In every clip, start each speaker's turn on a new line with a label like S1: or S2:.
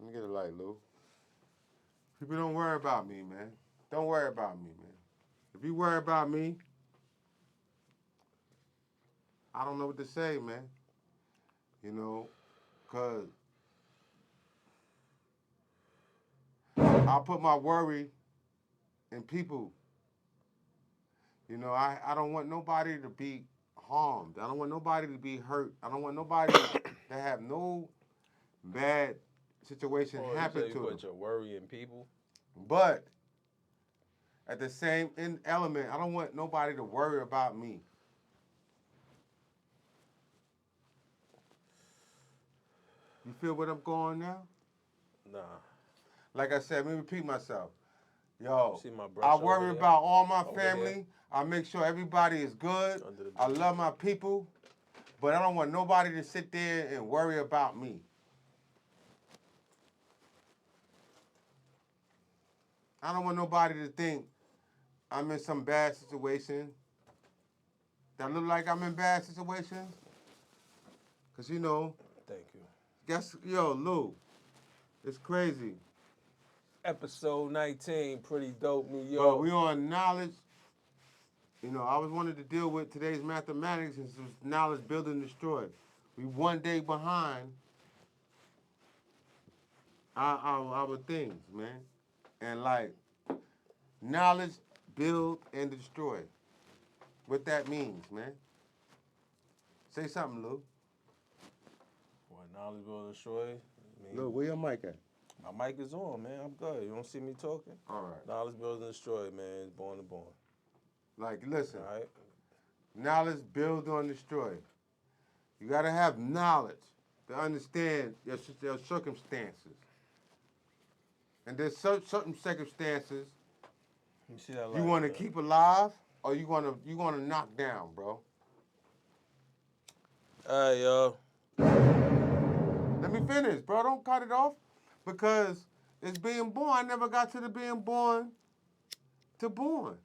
S1: Let me get a light, Lou. People don't worry about me, man. Don't worry about me, man. If you worry about me, I don't know what to say, man. You know, because I'll put my worry in people. You know, I don't want nobody to be harmed. I don't want nobody to be hurt. I don't want nobody to have no bad situation
S2: Oh, you
S1: happen
S2: say you
S1: to them.
S2: put your worry in people?
S1: But at the same element, I don't want nobody to worry about me. You feel what I'm going now?
S2: Nah.
S1: Like I said, let me repeat myself.
S2: You
S1: Yo,
S2: see my
S1: I
S2: brush over
S1: worry
S2: there?
S1: about all my
S2: Over here?
S1: family. I make sure everybody is good.
S2: Under the
S1: I
S2: door.
S1: love my people. But I don't want nobody to sit there and worry about me. I don't want nobody to think I'm in some bad situation. That look like I'm in bad situations. Cause you know,
S2: Thank you.
S1: Lou, it's crazy.
S2: Episode 19, Pretty Dope New
S1: But
S2: York.
S1: we on knowledge. You know, I was wanted to deal with today's mathematics and some knowledge build and destroy. We one day behind our things, man. And like knowledge build and destroy. What that means, man. Say something, Lou.
S2: What, knowledge will destroy? I
S1: Lou,
S2: mean,
S1: where your mic at?
S2: my mic is on, man. I'm good. You don't see me talking?
S1: All right.
S2: Knowledge builds and destroy, man. It's born to born.
S1: Like, listen,
S2: All right?
S1: knowledge build or destroy. You gotta have knowledge to understand your circumstances. And there's certain circumstances
S2: You see that
S1: you
S2: light
S1: want
S2: over
S1: to
S2: there?
S1: keep alive or you want to knock down, bro.
S2: All right, y'all.
S1: Let me finish, bro. Don't cut it off because it's being born. I never got to the being born to born.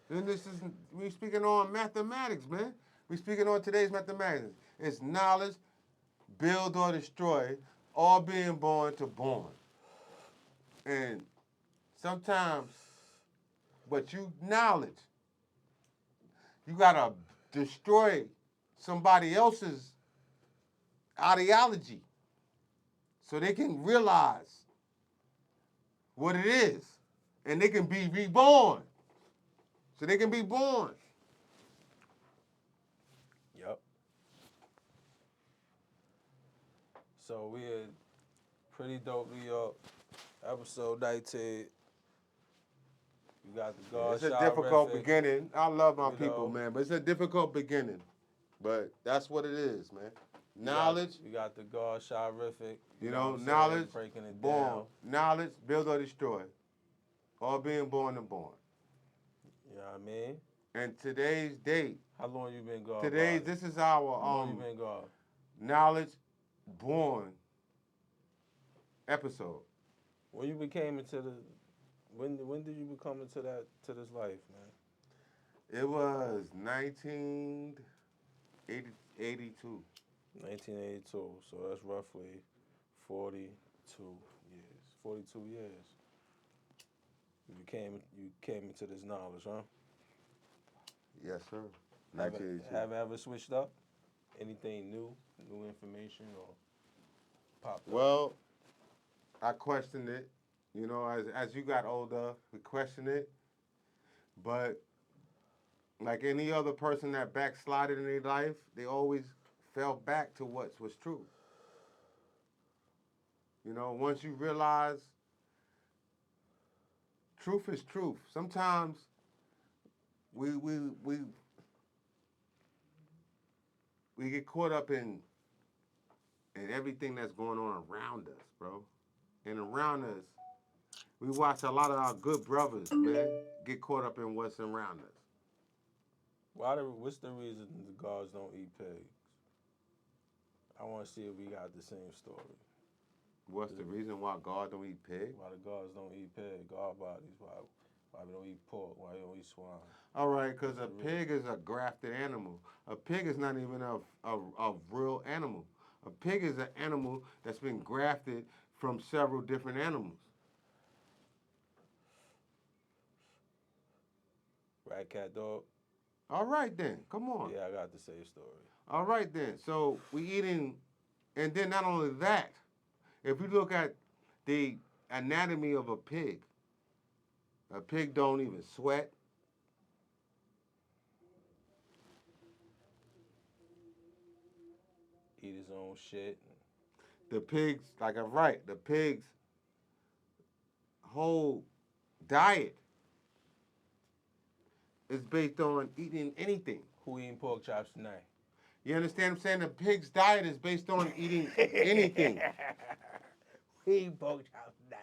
S1: And this is we speaking on mathematics, man. We speaking on today's mathematics. It's knowledge, build or destroy, all being born to born. And sometimes, but you knowledge, you gotta destroy somebody else's ideology so they can realize what it is, and they can be reborn. So they can be born.
S2: Yep. So we had Pretty Dope New York, episode 19. You got the
S1: Yeah,
S2: God
S1: it's a
S2: Shot
S1: difficult
S2: Rific,
S1: beginning. I love my
S2: you
S1: people,
S2: know.
S1: man, but it's a difficult beginning. But that's what it is, man. Knowledge,
S2: You got the God Shot Rific, you
S1: you
S2: know what
S1: know,
S2: I'm saying,
S1: knowledge,
S2: breaking it
S1: born.
S2: down.
S1: Knowledge, build or destroy. All being born and born.
S2: You know what I mean?
S1: And today's date,
S2: How long you been God
S1: today's
S2: body?
S1: this is our
S2: How long you been God?
S1: knowledge born episode.
S2: When you became into the when did you become into that to this life, man?
S1: It was 1982.
S2: 1982. So that's roughly 42 years. 42 years. You came into this knowledge, huh?
S1: Yes, sir.
S2: Have it
S1: 1982.
S2: have it ever switched up? Anything new information or popped up?
S1: Well, I questioned it. You know, as you got older, we questioned it. But like any other person that backslided in their life, they always fell back to what was true. You know, once you realize truth is truth. Sometimes we we we we get caught up in everything that's going on around us, bro. And around us, we watch a lot of our good brothers, man, get caught up in what's around us.
S2: What's the reason the gods don't eat pigs? I want to see if we got the same story.
S1: What's the reason why God don't eat pig?
S2: Why the gods don't eat pig? God bodies. Why Why we don't eat pork? Why we don't eat swine?
S1: All right, because a
S2: What's the
S1: pig is a grafted animal. A pig is not even a real animal. A pig is an animal that's been grafted from several different animals.
S2: Rat, cat, dog.
S1: All right then, come on.
S2: Yeah, I got the same story.
S1: All right then. So we eating, and then not only that, if we look at the anatomy of a pig don't even sweat.
S2: Eat his own shit.
S1: The pig's like I'm right. The pig's whole diet is based on eating anything.
S2: Who eating pork chops tonight?
S1: You understand what I'm saying? The pig's diet is based on eating anything.
S2: Who eating pork chops tonight?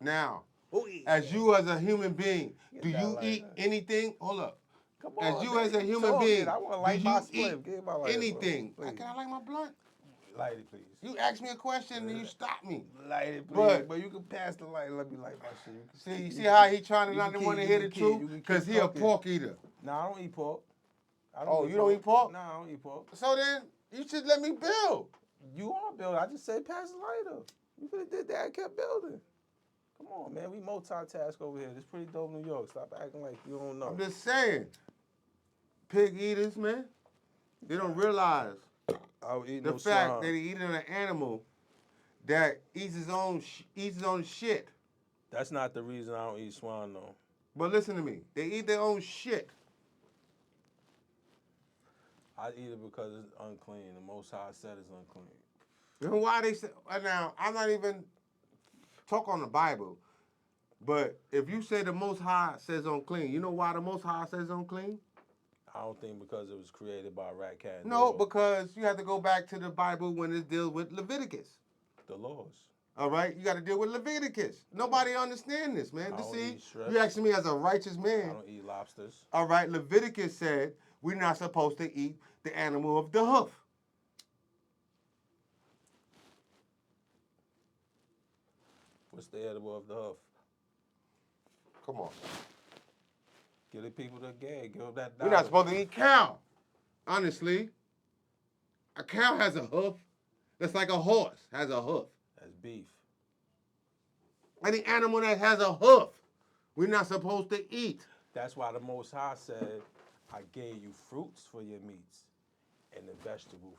S1: Now,
S2: Who eating
S1: as
S2: that?
S1: you as a human being,
S2: Get
S1: do
S2: that
S1: you
S2: lighter.
S1: eat anything? Hold up.
S2: Come
S1: As
S2: on,
S1: you
S2: man,
S1: as a
S2: you
S1: human
S2: talking.
S1: being,
S2: I want to
S1: do
S2: light my
S1: you
S2: split.
S1: eat
S2: Give me my lighter,
S1: anything?
S2: bro. Please.
S1: Can I light my blunt?
S2: Light it, please.
S1: You asked me a question and you stopped me.
S2: Light it, please.
S1: But-
S2: But you can pass the light. Let me light my shit.
S1: See, see how he trying to
S2: you
S1: not
S2: can
S1: want to
S2: keep-
S1: hear
S2: you
S1: the
S2: can keep-
S1: truth?
S2: you can keep
S1: Because he a
S2: talking.
S1: pork eater.
S2: Nah, I don't eat pork.
S1: Oh, you don't eat pork?
S2: Nah, I don't eat pork.
S1: So then you should let me build.
S2: You are building. I just said pass the lighter. You could have did that and kept building. Come on, man. We multitask over here. This pretty dope New York. Stop acting like you don't know.
S1: I'm just saying, pig eaters, man, they don't realize
S2: I would eat
S1: the
S2: no
S1: fact
S2: swine.
S1: that he eating an animal that eats his own shit.
S2: That's not the reason I don't eat swine, though.
S1: But listen to me, they eat their own shit.
S2: I eat it because it's unclean. The Most High said it's unclean.
S1: And why they say now? I'm not even talk on the Bible, but if you say the Most High says unclean, you know why the Most High says unclean?
S2: I don't think because it was created by a rat, cat, and
S1: No,
S2: dog.
S1: because you have to go back to the Bible when it deals with Leviticus.
S2: The laws.
S1: All right, you got to deal with Leviticus. Nobody understand this, man.
S2: I
S1: You
S2: don't
S1: see,
S2: eat shrimp.
S1: you asking me as a righteous
S2: I
S1: man.
S2: don't eat lobsters.
S1: All right, Leviticus said we're not supposed to eat the animal of the hoof.
S2: What's the edible of the hoof?
S1: Come on,
S2: Give the people the gag. Give them that
S1: we're not
S2: dollar.
S1: supposed to eat cow. Honestly, a cow has a hoof. That's like a horse has a hoof.
S2: That's beef.
S1: Any animal that has a hoof, we're not supposed to eat.
S2: That's why the Most High said, I gave you fruits for your meats and the vegetable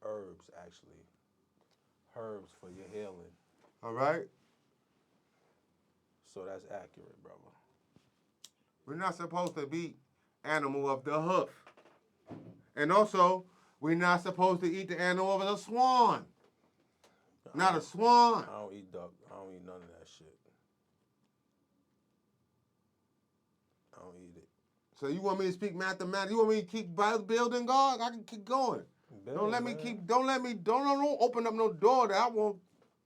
S2: herbs, actually. Herbs for your healing.
S1: All right,
S2: So that's accurate, brother.
S1: we're not supposed to be animal of the hoof. And also, we're not supposed to eat the animal of the swan. Not a swan.
S2: I don't eat duck. I don't eat none of that shit. I don't eat it.
S1: So you want me to speak mathematics? You want me to keep building, God? I can keep going. Don't let me keep. Don't let me. Don't open up no door that I won't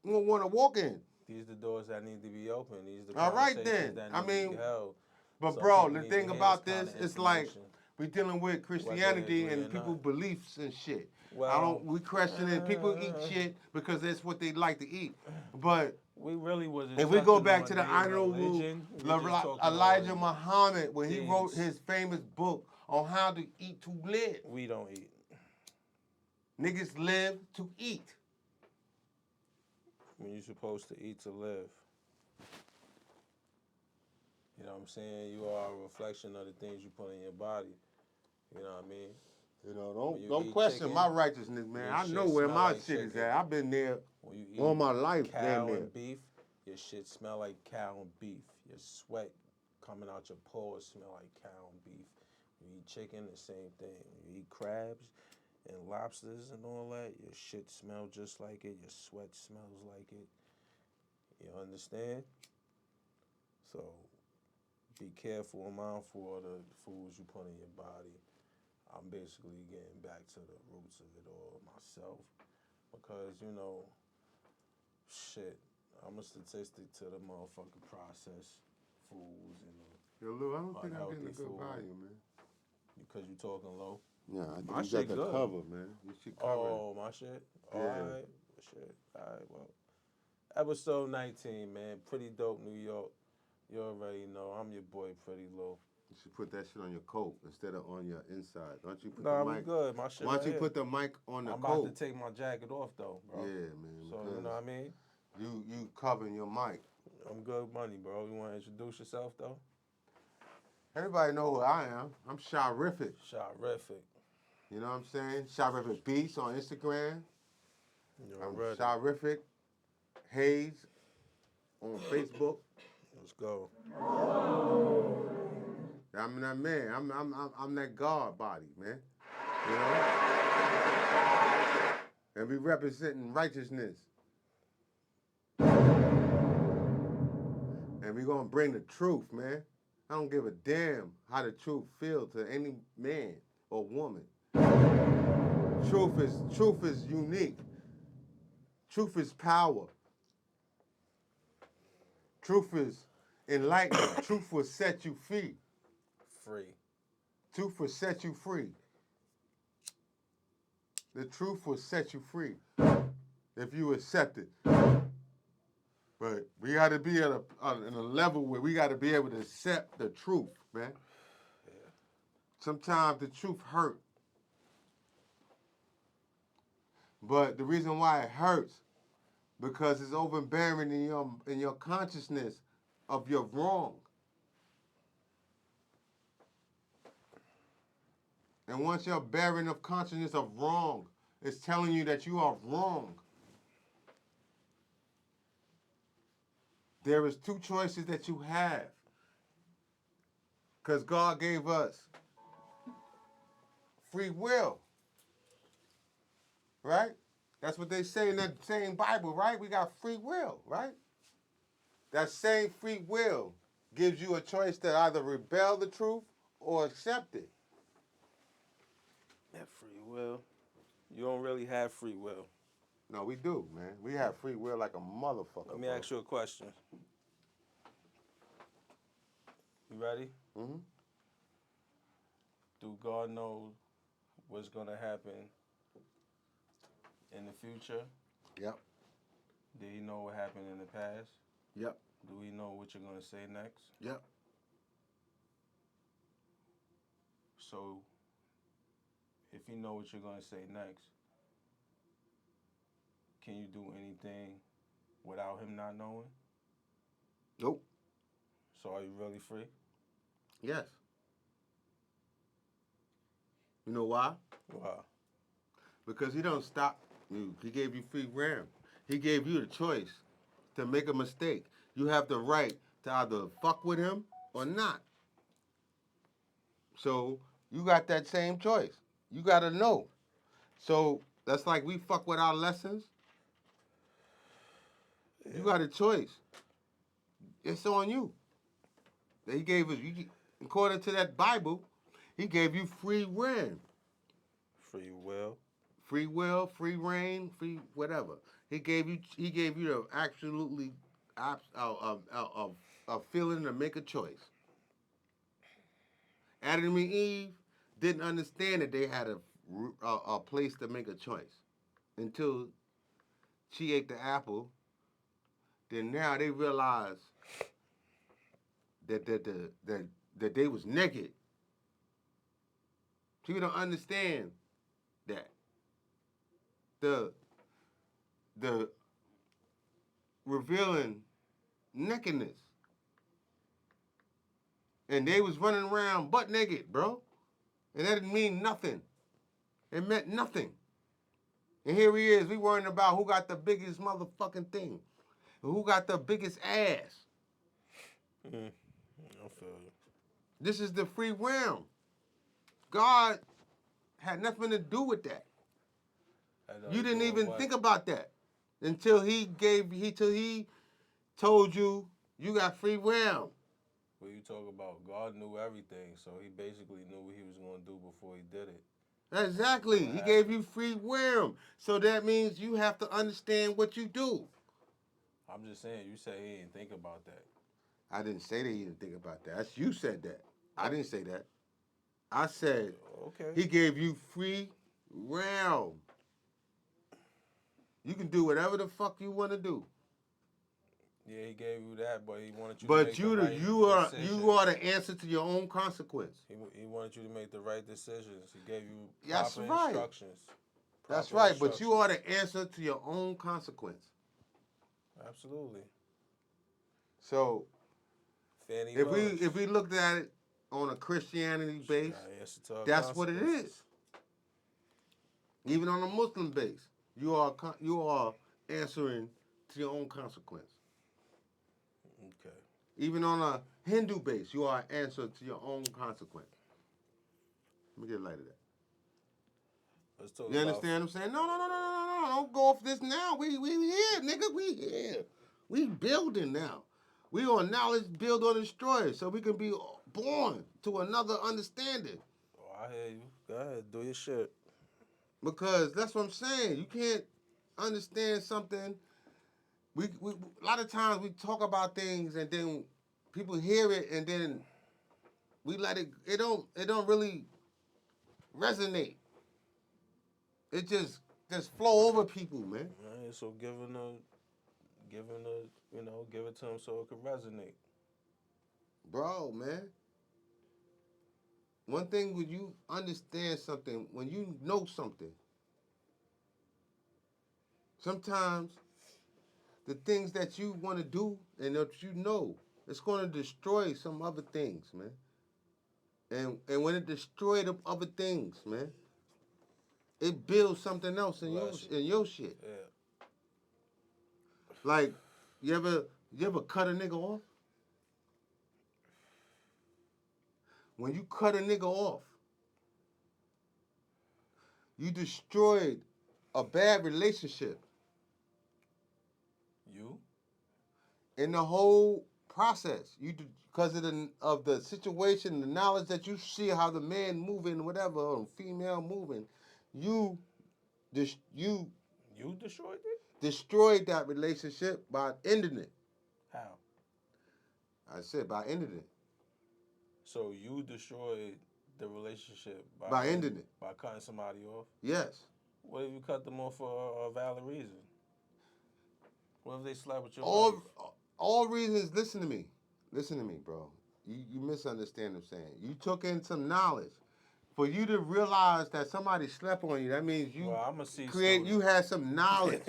S1: want to walk in.
S2: These the doors that need to be open. These the
S1: All right,
S2: conversations
S1: then.
S2: that
S1: I
S2: need to
S1: mean,
S2: be held.
S1: But
S2: Some
S1: bro,
S2: people
S1: the
S2: need
S1: thing
S2: to hear
S1: about
S2: this
S1: this,
S2: kind of
S1: it's like
S2: information.
S1: we dealing with Christianity
S2: agree or
S1: and people
S2: not.
S1: beliefs and shit.
S2: Well,
S1: We questioning people eat shit because that's what they like to eat. But
S2: we really wasn't.
S1: if we go
S2: touching
S1: back
S2: on
S1: to the
S2: their
S1: honorable
S2: religion, we just talking
S1: Elijah
S2: on
S1: Muhammad when he wrote
S2: things.
S1: his famous book on how to eat to live.
S2: We don't eat.
S1: Niggas live to eat.
S2: When you're supposed to eat to live. You know what I'm saying? You are a reflection of the things you put in your body. You know what I mean?
S1: You know,
S2: When you
S1: don't
S2: eat
S1: question
S2: chicken,
S1: my righteousness, man.
S2: your
S1: I know
S2: shit
S1: where
S2: smell
S1: my
S2: like
S1: shit is
S2: chicken.
S1: at. I've been there
S2: When you eat
S1: all my life,
S2: cow
S1: damn near.
S2: and beef, your shit smell like cow and beef. Your sweat coming out your pores smell like cow and beef. When you eat chicken, the same thing. When you eat crabs and lobsters and all that, your shit smells just like it. Your sweat smells like it. You understand? So be careful and mindful of the foods you put in your body. I'm basically getting back to the roots of it all myself because, you know, shit, I'm a statistic to the motherfucking processed foods and
S1: Yo, Lou, I don't think I'm getting a
S2: unhealthy
S1: good
S2: food.
S1: volume, man.
S2: Because you talking low.
S1: Yeah, I think
S2: My
S1: you
S2: shit
S1: got the
S2: good.
S1: cover, man. You should cover it.
S2: Oh, my shit?
S1: Yeah.
S2: All right. Shit. All right, well. Episode 19, man. Pretty dope New York. You already know. I'm your boy, Pretty Low.
S1: You should put that shit on your coat instead of on your inside. Why don't you put
S2: Nah,
S1: the
S2: we
S1: mic?
S2: good. My shit
S1: Why
S2: right
S1: don't you
S2: here.
S1: put the mic on the
S2: I'm about to
S1: coat?
S2: take my jacket off though, bro.
S1: Yeah, man.
S2: So
S1: Because
S2: you know what I mean?
S1: you covering your mic.
S2: I'm good money, bro. You want to introduce yourself though?
S1: Everybody know who I am. I'm Sharific.
S2: Sharific.
S1: You know what I'm saying? Sharific Beats on Instagram.
S2: You
S1: I'm
S2: already.
S1: Sharific Hayes on Facebook.
S2: Let's go.
S1: I'm that man. I'm that God body, man. You know? And we representing righteousness. And we gonna bring the truth, man. I don't give a damn how the truth feels to any man or woman. Truth is unique. Truth is power. Truth is enlightenment. Truth will set you free.
S2: Free.
S1: Truth will set you free. The truth will set you free if you accept it. But we got to be at in a level where we got to be able to accept the truth, man.
S2: Yeah.
S1: Sometimes the truth hurt. But the reason why it hurts, because it's overbearing in your consciousness of your wrong. And once you're bearing of consciousness of wrong, it's telling you that you are wrong. There is two choices that you have. Because God gave us free will. Right? That's what they say in that same Bible, right? We got free will, right? That same free will gives you a choice to either rebel the truth or accept it.
S2: That free will. You don't really have free will.
S1: No, we do, man. We have free will like a motherfucker.
S2: Let me ask you a question. You ready?
S1: Mm-hmm.
S2: Do God know what's gonna happen in the future?
S1: Yep.
S2: Did he know what happened in the past?
S1: Yep.
S2: Do we know what you're gonna say next?
S1: Yep.
S2: So, if you know what you're gonna say next, can you do anything without him not knowing?
S1: Nope.
S2: So are you really free?
S1: Yes. You know why?
S2: Wow.
S1: Because he don't stop you. He gave you free realm. He gave you the choice to make a mistake. You have the right to either fuck with him or not. So you got that same choice. You got to know. So that's like we fuck with our lessons.
S2: Yeah.
S1: You got a choice. It's on you. He gave us, according to that Bible, he gave you free reign.
S2: Free will.
S1: Free will, free reign, free whatever. He gave you the absolutely a feeling to make a choice. Adam and Eve didn't understand that they had a place to make a choice until she ate the apple. Then now they realize that they was naked. People don't understand that the revealing nakedness, and they was running around butt naked, bro, and that didn't mean nothing. It meant nothing. And here he is, we worrying about who got the biggest motherfucking thing, who got the biggest ass.
S2: I feel you.
S1: This is the free realm. God had nothing to do with that. You didn't even think about that until he told you you got free realm.
S2: What you talk about? God knew everything, so he basically knew what he was going to do before he did it.
S1: Exactly. He gave you free realm. So that means you have to understand what you do.
S2: I'm just saying, you said he didn't think about that.
S1: I didn't say that he didn't think about that. You said that. I didn't say that. I said
S2: Okay.
S1: he gave you free realm. You can do whatever the fuck you want to do.
S2: Yeah, he gave you that, but he wanted you to
S1: But
S2: make the right
S1: you
S2: decisions.
S1: are the answer to your own consequence.
S2: He wanted you to make the right decisions. He gave you
S1: That's
S2: proper
S1: right.
S2: instructions.
S1: That's
S2: Proper
S1: right. But you
S2: instructions.
S1: are the answer to your own consequence.
S2: Absolutely.
S1: So
S2: Fannie
S1: if
S2: Willis.
S1: we looked at it on a Christianity
S2: She
S1: base,
S2: got answer to her
S1: that's what it
S2: consequences.
S1: is. Even on a Muslim base, you are answering to your own consequence.
S2: Okay.
S1: Even on a Hindu base, you are answer to your own consequence. Let me get a light of that.
S2: Let's talk
S1: You
S2: about.
S1: understand what I'm saying? No. Don't go off this now. We here, nigga. We here. We building now. We on knowledge, build or destroy, so we can be born to another understanding.
S2: Oh, I hear you. Go ahead, do your shit.
S1: Because that's what I'm saying. You can't understand something. We a lot of times we talk about things and then people hear it and then we let it. It don't really resonate. It just flow over people, man.
S2: Right, so give it to him so it could resonate.
S1: Bro, man. One thing when you understand something, when you know something, sometimes the things that you want to do and that you know, it's going to destroy some other things, man. And when it destroys the other things, man, it builds something else
S2: Bless you.
S1: in your shit.
S2: Yeah.
S1: Like, you ever cut a nigga off? When you cut a nigga off, you destroyed a bad relationship.
S2: You?
S1: In the whole process, because of the situation, the knowledge that you see how the man moving, whatever, or female moving, you you
S2: You destroyed it?
S1: destroyed that relationship by ending it.
S2: How?
S1: I said by ending it.
S2: So you destroyed the relationship
S1: By ending it.
S2: by cutting somebody off?
S1: Yes.
S2: What if you cut them off for a valid reason? What if they slept with your wife?
S1: All reasons. Listen to me. Listen to me, bro. You misunderstand what I'm saying. You took in some knowledge. For you to realize that somebody slept on you, that means
S2: Well, I'm a C
S1: you
S2: student.
S1: had some knowledge.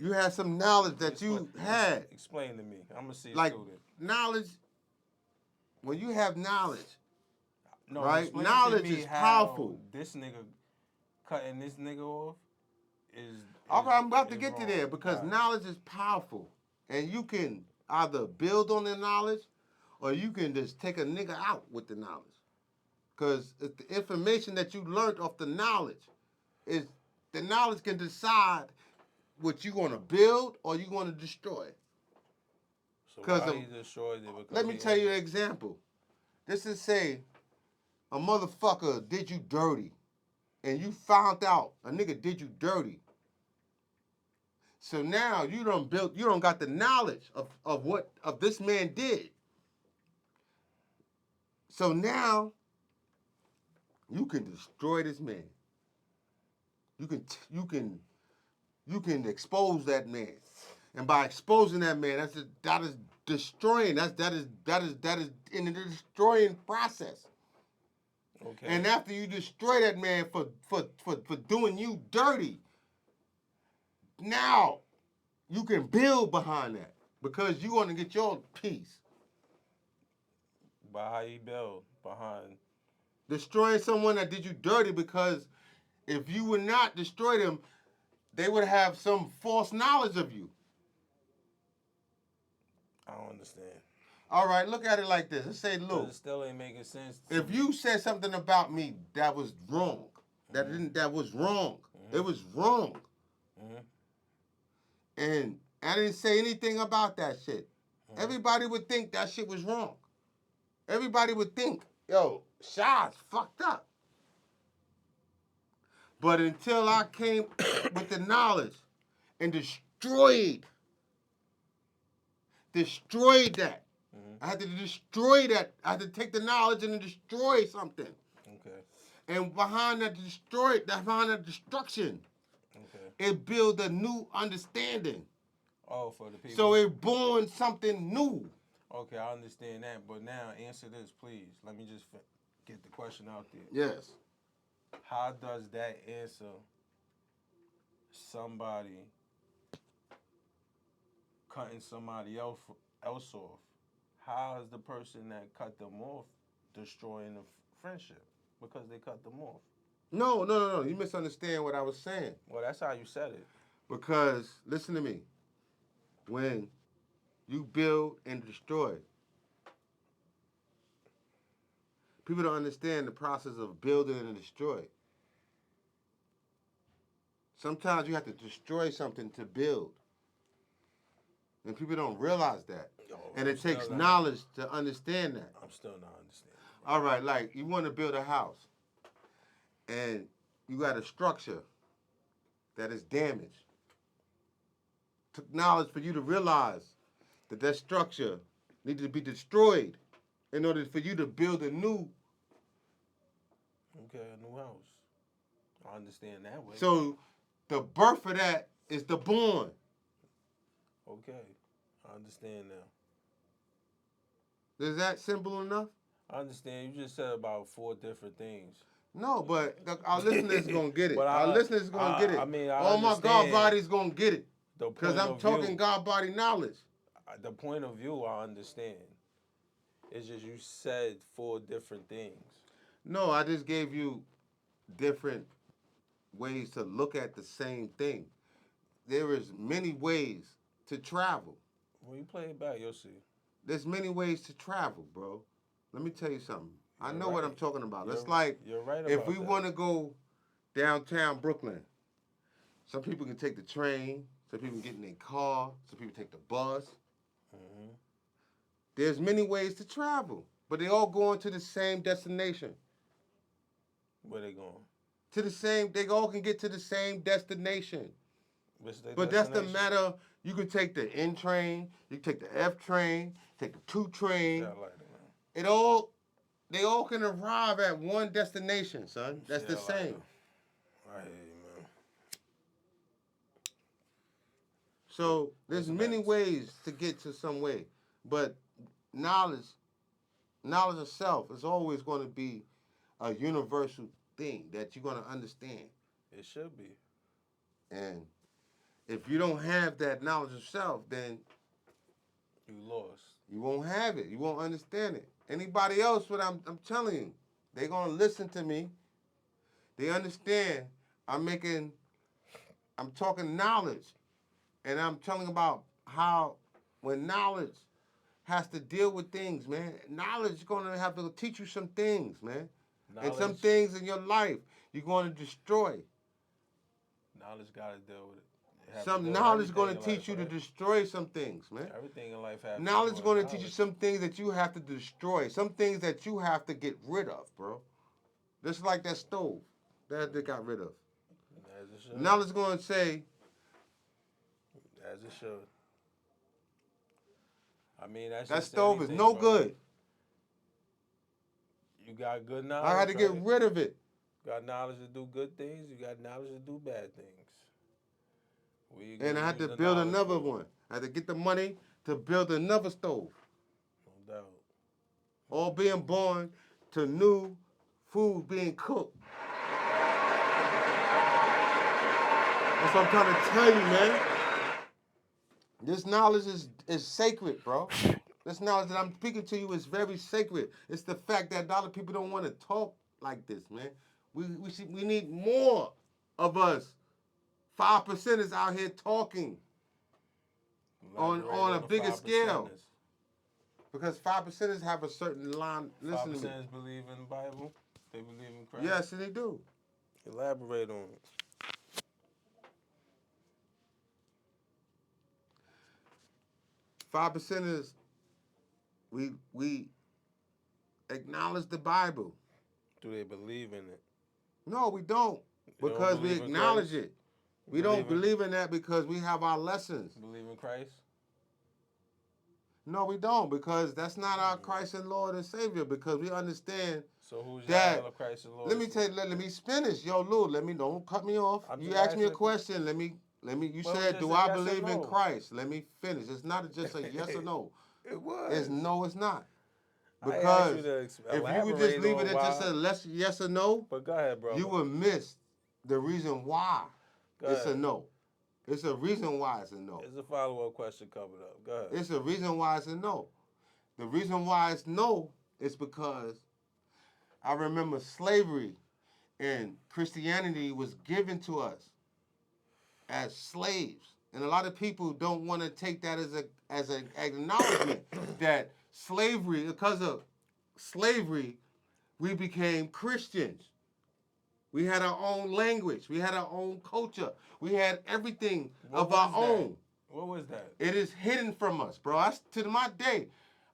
S1: You had some knowledge that you had.
S2: Explain to me. I'm a C
S1: Like
S2: student.
S1: knowledge, when you have knowledge,
S2: No,
S1: right?
S2: explain to
S1: Knowledge
S2: me
S1: is
S2: how
S1: powerful.
S2: this nigga cutting this nigga off is.
S1: All right, I'm about to
S2: is
S1: get to
S2: wrong.
S1: there because
S2: All right.
S1: knowledge is powerful. And you can either build on the knowledge or you can just take a nigga out with the knowledge. Because the information that you learned off the knowledge is the knowledge can decide what you're going to build or you're going to destroy.
S2: So why he destroyed it? Because
S1: Let me tell you an example. This is say a motherfucker did you dirty and you found out a nigga did you dirty. So now you don't got the knowledge of what of this man did. So now you can destroy this man. You can expose that man. And by exposing that man, that is destroying. That is in the destroying process.
S2: Okay.
S1: And after you destroy that man for doing you dirty, now you can build behind that because you want to get your piece.
S2: By how he build behind
S1: Destroying someone that did you dirty because if you would not destroy them, they would have some false knowledge of you.
S2: I don't understand.
S1: All right, look at it like this. Let's say,
S2: Because
S1: look,
S2: it still ain't making sense.
S1: if you said something about me that was wrong, that was wrong, it was wrong, and I didn't say anything about that shit, everybody would think that shit was wrong. Everybody would think, yo, Shah's fucked up. But until I came with the knowledge and destroyed that. I had to destroy that. I had to take the knowledge and destroy something.
S2: Okay.
S1: And behind that destruction,
S2: Okay.
S1: it built a new understanding.
S2: Oh, for the people.
S1: So it born something new.
S2: Okay, I understand that. But now answer this, please. Let me just get the question out there.
S1: Yes.
S2: How does that answer somebody cutting somebody else off? How is the person that cut them off destroying the friendship? Because they cut them off.
S1: No. You misunderstand what I was saying.
S2: Well, that's how you said it.
S1: Because, listen to me. When you build and destroy, people don't understand the process of building and destroy. Sometimes you have to destroy something to build. And people don't realize that. And it takes knowledge to understand that.
S2: I'm still not understanding.
S1: All right, like you want to build a house and you got a structure that is damaged. Took knowledge for you to realize that that structure needed to be destroyed in order for you to build a new.
S2: Okay, a new house. I understand that way.
S1: So the birth of that is the born.
S2: Okay, I understand now.
S1: Is that simple enough?
S2: I understand. You just said about 4 different things.
S1: No, but our listeners gonna get it.
S2: But
S1: Our listeners gonna get it.
S2: I mean, I
S1: all my God
S2: understand
S1: bodies gonna get it.
S2: the
S1: Because
S2: point
S1: I'm
S2: of
S1: talking
S2: view.
S1: God body knowledge.
S2: The point of view, I understand. It's just you said 4 different things.
S1: No, I just gave you different ways to look at the same thing. There is many ways to travel.
S2: When you play it back, you'll see.
S1: There's many ways to travel, bro. Let me tell you something. I know
S2: right.
S1: what I'm talking about. It's
S2: You're-
S1: like
S2: You're right about
S1: if we
S2: that.
S1: want to go downtown Brooklyn, some people can take the train, some people can get in their car, some people take the bus.
S2: Mhm.
S1: There's many ways to travel, but they all going to the same destination.
S2: Where they going?
S1: To the same, they all can get to the same destination.
S2: What's their
S1: But that's the
S2: destination?
S1: matter. You can take the N train, you can take the F train, take the 2 train.
S2: Yeah, I like it, man.
S1: They all can arrive at one destination, son. That's
S2: Yeah,
S1: the
S2: I like
S1: same.
S2: it. I hear you, man.
S1: So there's
S2: What's
S1: many
S2: next?
S1: ways to get to some way, but knowledge of self is always going to be a universal thing that you're going to understand.
S2: It should be.
S1: And if you don't have that knowledge of self, then
S2: You lost.
S1: you won't have it. You won't understand it. Anybody else, what I'm telling you, they're going to listen to me. They understand I'm talking knowledge. And I'm telling about how when knowledge has to deal with things, man, knowledge is going to have to teach you some things, man. And some things in your life you're going to destroy.
S2: Knowledge got to deal with it.
S1: Some knowledge is going to teach you to destroy some things, man.
S2: Everything in life has
S1: Knowledge is going to teach you
S2: knowledge.
S1: some things that you have to destroy, some things that you have to get rid of, bro. Just like that stove that they got rid of.
S2: As it should.
S1: Knowledge is going to say,
S2: As it should. I mean, that's
S1: that
S2: just
S1: stove is
S2: anything,
S1: no
S2: bro.
S1: good.
S2: You got good knowledge.
S1: I had to get
S2: right?
S1: rid of it.
S2: You got knowledge to do good things. You got knowledge to do bad things.
S1: And I had to build another one. I had to get the money to build another stove.
S2: No doubt.
S1: All being born to new food being cooked. That's what I'm trying to tell you, man. This knowledge is sacred, bro. This knowledge that I'm speaking to you is very sacred. It's the fact that a lot of people don't want to talk like this, man. We need more of us. 5% is out here talking on a
S2: the
S1: bigger
S2: 5%ers.
S1: scale. Because 5%ers have a certain line. Listen to me.
S2: 5%ers believe in the Bible. They believe in Christ.
S1: Yes, and they do.
S2: Elaborate on it.
S1: 5%ers, we acknowledge the Bible.
S2: Do they believe in it?
S1: No, we don't.
S2: They don't
S1: Because we
S2: believe in
S1: acknowledge
S2: Christ?
S1: it. We don't believe in that because we have our lessons.
S2: Believe in Christ?
S1: No, we don't, because that's not our Christ and Lord and Savior, because we understand.
S2: So who's
S1: that,
S2: Christ and Lord?
S1: let me finish. Yo, Lou, don't cut me off.
S2: I'm
S1: You
S2: just
S1: asked me a
S2: asking.
S1: question. Let me You
S2: Well, it was
S1: said,
S2: just
S1: do
S2: a
S1: I
S2: yes or
S1: believe in
S2: no.
S1: Christ? Let me finish. It's not just a yes or no.
S2: It
S1: It's
S2: was.
S1: no, it's not.
S2: I asked you
S1: Because
S2: to
S1: if you would just
S2: elaborate
S1: leave it
S2: on
S1: at just
S2: why.
S1: a less yes or no,
S2: But go ahead,
S1: you
S2: brother.
S1: will miss the reason why
S2: Go
S1: it's a
S2: ahead.
S1: no. It's a reason why it's a no.
S2: There's a follow-up question coming up. Go ahead.
S1: It's a reason why it's a no. The reason why it's no is because I remember slavery and Christianity was given to us as slaves. And a lot of people don't want to take that as an acknowledgement that slavery, because of slavery, we became Christians. We had our own language. We had our own culture. We had everything
S2: What
S1: of our
S2: was that?
S1: own.
S2: What was that?
S1: It is hidden from us, bro. To my day,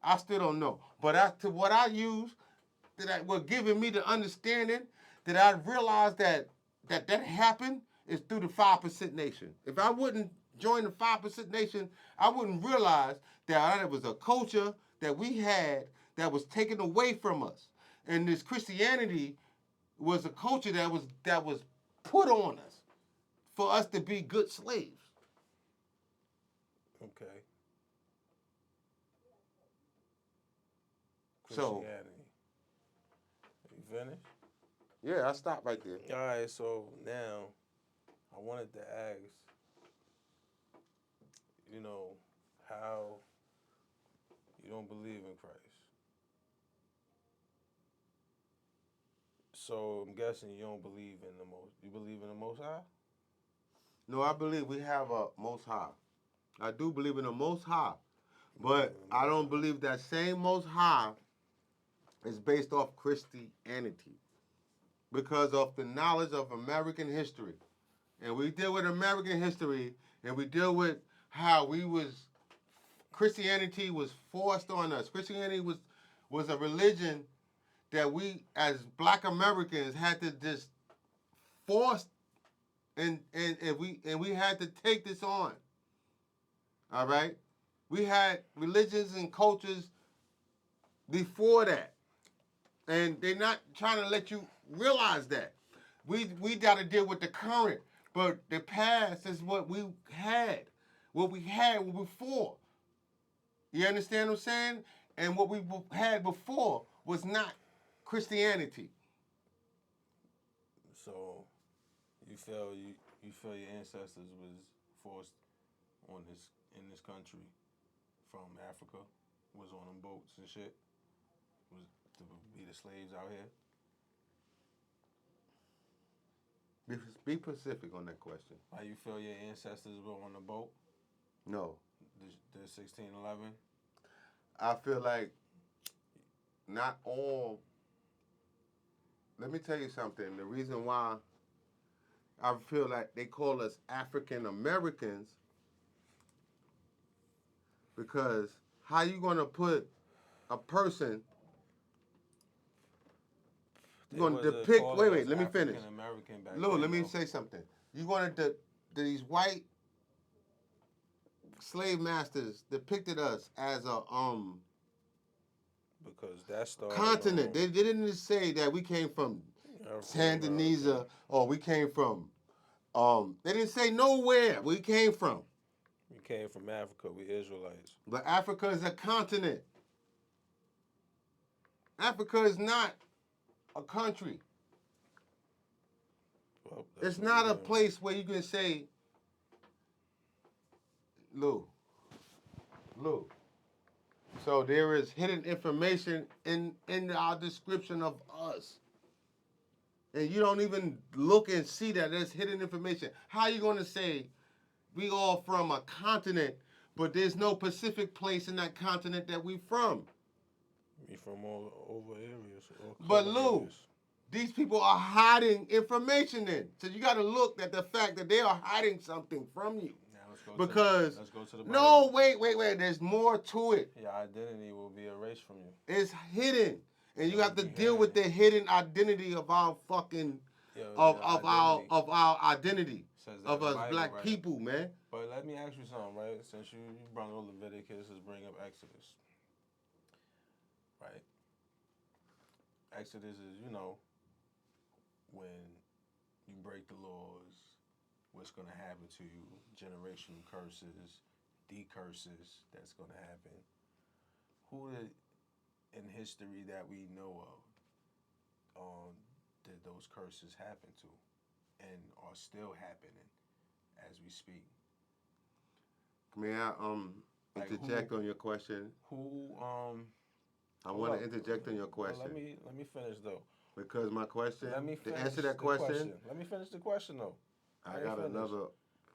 S1: I still don't know. But to what I use, were giving me the understanding that I realized that happened is through the 5% Nation. If I wouldn't join the 5% Nation, I wouldn't realize that it was a culture that we had that was taken away from us. And this Christianity was a culture that was put on us for us to be good slaves.
S2: Okay.
S1: So,
S2: Christianity. You finished?
S1: yeah, I stopped right there.
S2: All right. So now, I wanted to ask. You know, how you don't believe in Christ. So I'm guessing you don't believe in the most. You believe in the Most High?
S1: No, I believe we have a Most High. I do believe in the Most High,
S2: You believe
S1: but
S2: in the
S1: I
S2: Most
S1: don't
S2: High.
S1: believe that same Most High is based off Christianity because of the knowledge of American history. And we deal with American history, and we deal with how Christianity was forced on us. Christianity was a religion that we as Black Americans had to just force, and we had to take this on. All right, we had religions and cultures before that, and they're not trying to let you realize that. We got to deal with the current, but the past is what we had before. You understand what I'm saying? And what we had before was not Christianity.
S2: So you feel your ancestors was forced on this in this country from Africa, was on them boats and shit, was to be the slaves out here.
S1: Be specific on that question.
S2: How you feel your ancestors were on the boat,
S1: No,
S2: the 1611?
S1: I feel like not all. Let me tell you something. The reason why I feel like they call us African Americans because how you gonna put a person? You're gonna depict. Wait. Let me finish.
S2: African American back
S1: Lou,
S2: then,
S1: let me
S2: though,
S1: say something. You want to these white slave masters depicted us as a
S2: because that started
S1: continent. They didn't say that we came from
S2: African American.
S1: Tanzania or we came from they didn't say nowhere we came from.
S2: We came from Africa. We Israelites.
S1: But Africa is a continent. Africa is not a country.
S2: Well,
S1: It's
S2: what
S1: not
S2: we're
S1: a
S2: doing.
S1: place where you can say, Lou. So there is hidden information in our description of us. And you don't even look and see that there's hidden information. How are you going to say we all from a continent, but there's no specific place in that continent that we from?
S2: We from all over areas.
S1: But Lou, these people are hiding information in. So you got to look at the fact that they are hiding something from you.
S2: Now let's go
S1: Because
S2: let's go to the
S1: no,
S2: Bible.
S1: wait. There's more to it.
S2: Your identity will be erased from you.
S1: It's hidden, and you
S2: It'll
S1: have to
S2: be
S1: deal with the
S2: hidden.
S1: hidden identity of our fucking
S2: Yo,
S1: of
S2: your
S1: of
S2: identity
S1: our identity
S2: says that
S1: of
S2: in the
S1: us
S2: Bible,
S1: black
S2: right?
S1: people, man.
S2: But let me ask you something, right? Since you brought up Leviticus, let's bring up Exodus. Right? Exodus is, when you break the laws, what's going to happen to you, generational curses, decurses that's going to happen. Who in history that we know of did those curses happen to and are still happening as we speak?
S1: May I
S2: Like
S1: interject on your question?
S2: Who
S1: I
S2: hold
S1: want
S2: up.
S1: to interject on your
S2: Well,
S1: question
S2: let me finish though.
S1: because my question,
S2: Let me
S1: to
S2: finish
S1: answer that
S2: the
S1: question,
S2: Let me finish the question though.
S1: I
S2: ain't
S1: got
S2: finished.
S1: another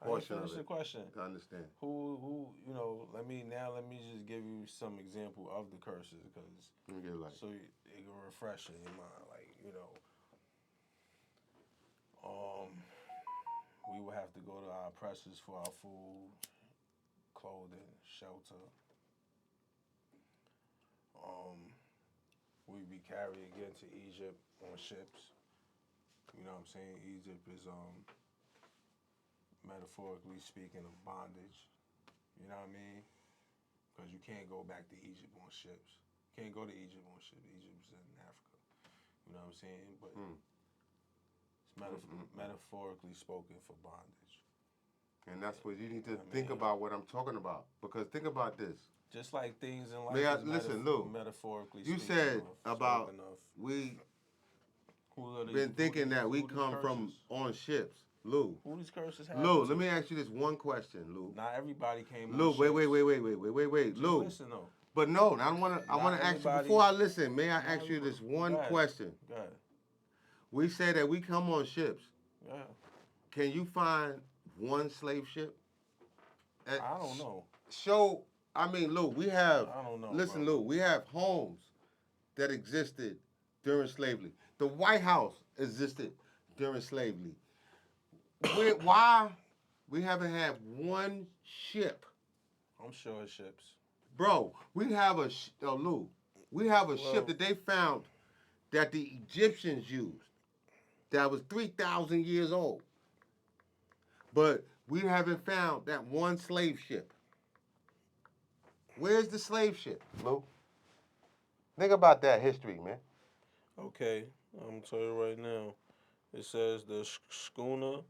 S2: I ain't
S1: portion of
S2: finished the
S1: it
S2: question.
S1: to understand.
S2: Who let me just give you some example of the curses because
S1: Let me get it like.
S2: so it can refresh in your mind, like we would have to go to our oppressors for our food, clothing, shelter. We'd be carried again to Egypt on ships. You know what I'm saying? Egypt is metaphorically speaking of bondage. You know what I mean? Because you can't go back to Egypt on ships. You can't go to Egypt on ships. Egypt's in Africa. You know what I'm saying? But it's metaphorically spoken for bondage.
S1: And that's what you need to think about what I'm talking about. Because think about this.
S2: Just like things in life
S1: May I,
S2: is
S1: listen, Lou,
S2: metaphorically
S1: you
S2: speaking
S1: said
S2: of,
S1: about
S2: spoken of.
S1: been thinking that we come from on ships. Lou,
S2: Who these curses happen
S1: Lou,
S2: to?
S1: let me ask you this one question, Lou.
S2: Not everybody came
S1: Lou,
S2: on ships.
S1: wait,
S2: Just
S1: Lou.
S2: listen though.
S1: But no, I want to ask you,
S2: everybody-
S1: before I listen, may I
S2: Not
S1: ask you
S2: everybody-
S1: this one
S2: Go ahead.
S1: question?
S2: Go ahead.
S1: We say that we come on ships.
S2: Yeah.
S1: Can you find one slave ship?
S2: I don't know.
S1: Lou, we have,
S2: I don't know.
S1: listen,
S2: bro.
S1: Lou, we have homes that existed during slavery. The White House existed during slavery. Why we haven't had one ship?
S2: I'm sure it's ships.
S1: Bro, we have Lou, we have a ship that they found that the Egyptians used that was 3,000 years old. But we haven't found that one slave ship. Where's the slave ship, Lou? Think about that history, man.
S2: Okay, I'm gonna tell you right now. It says the schooner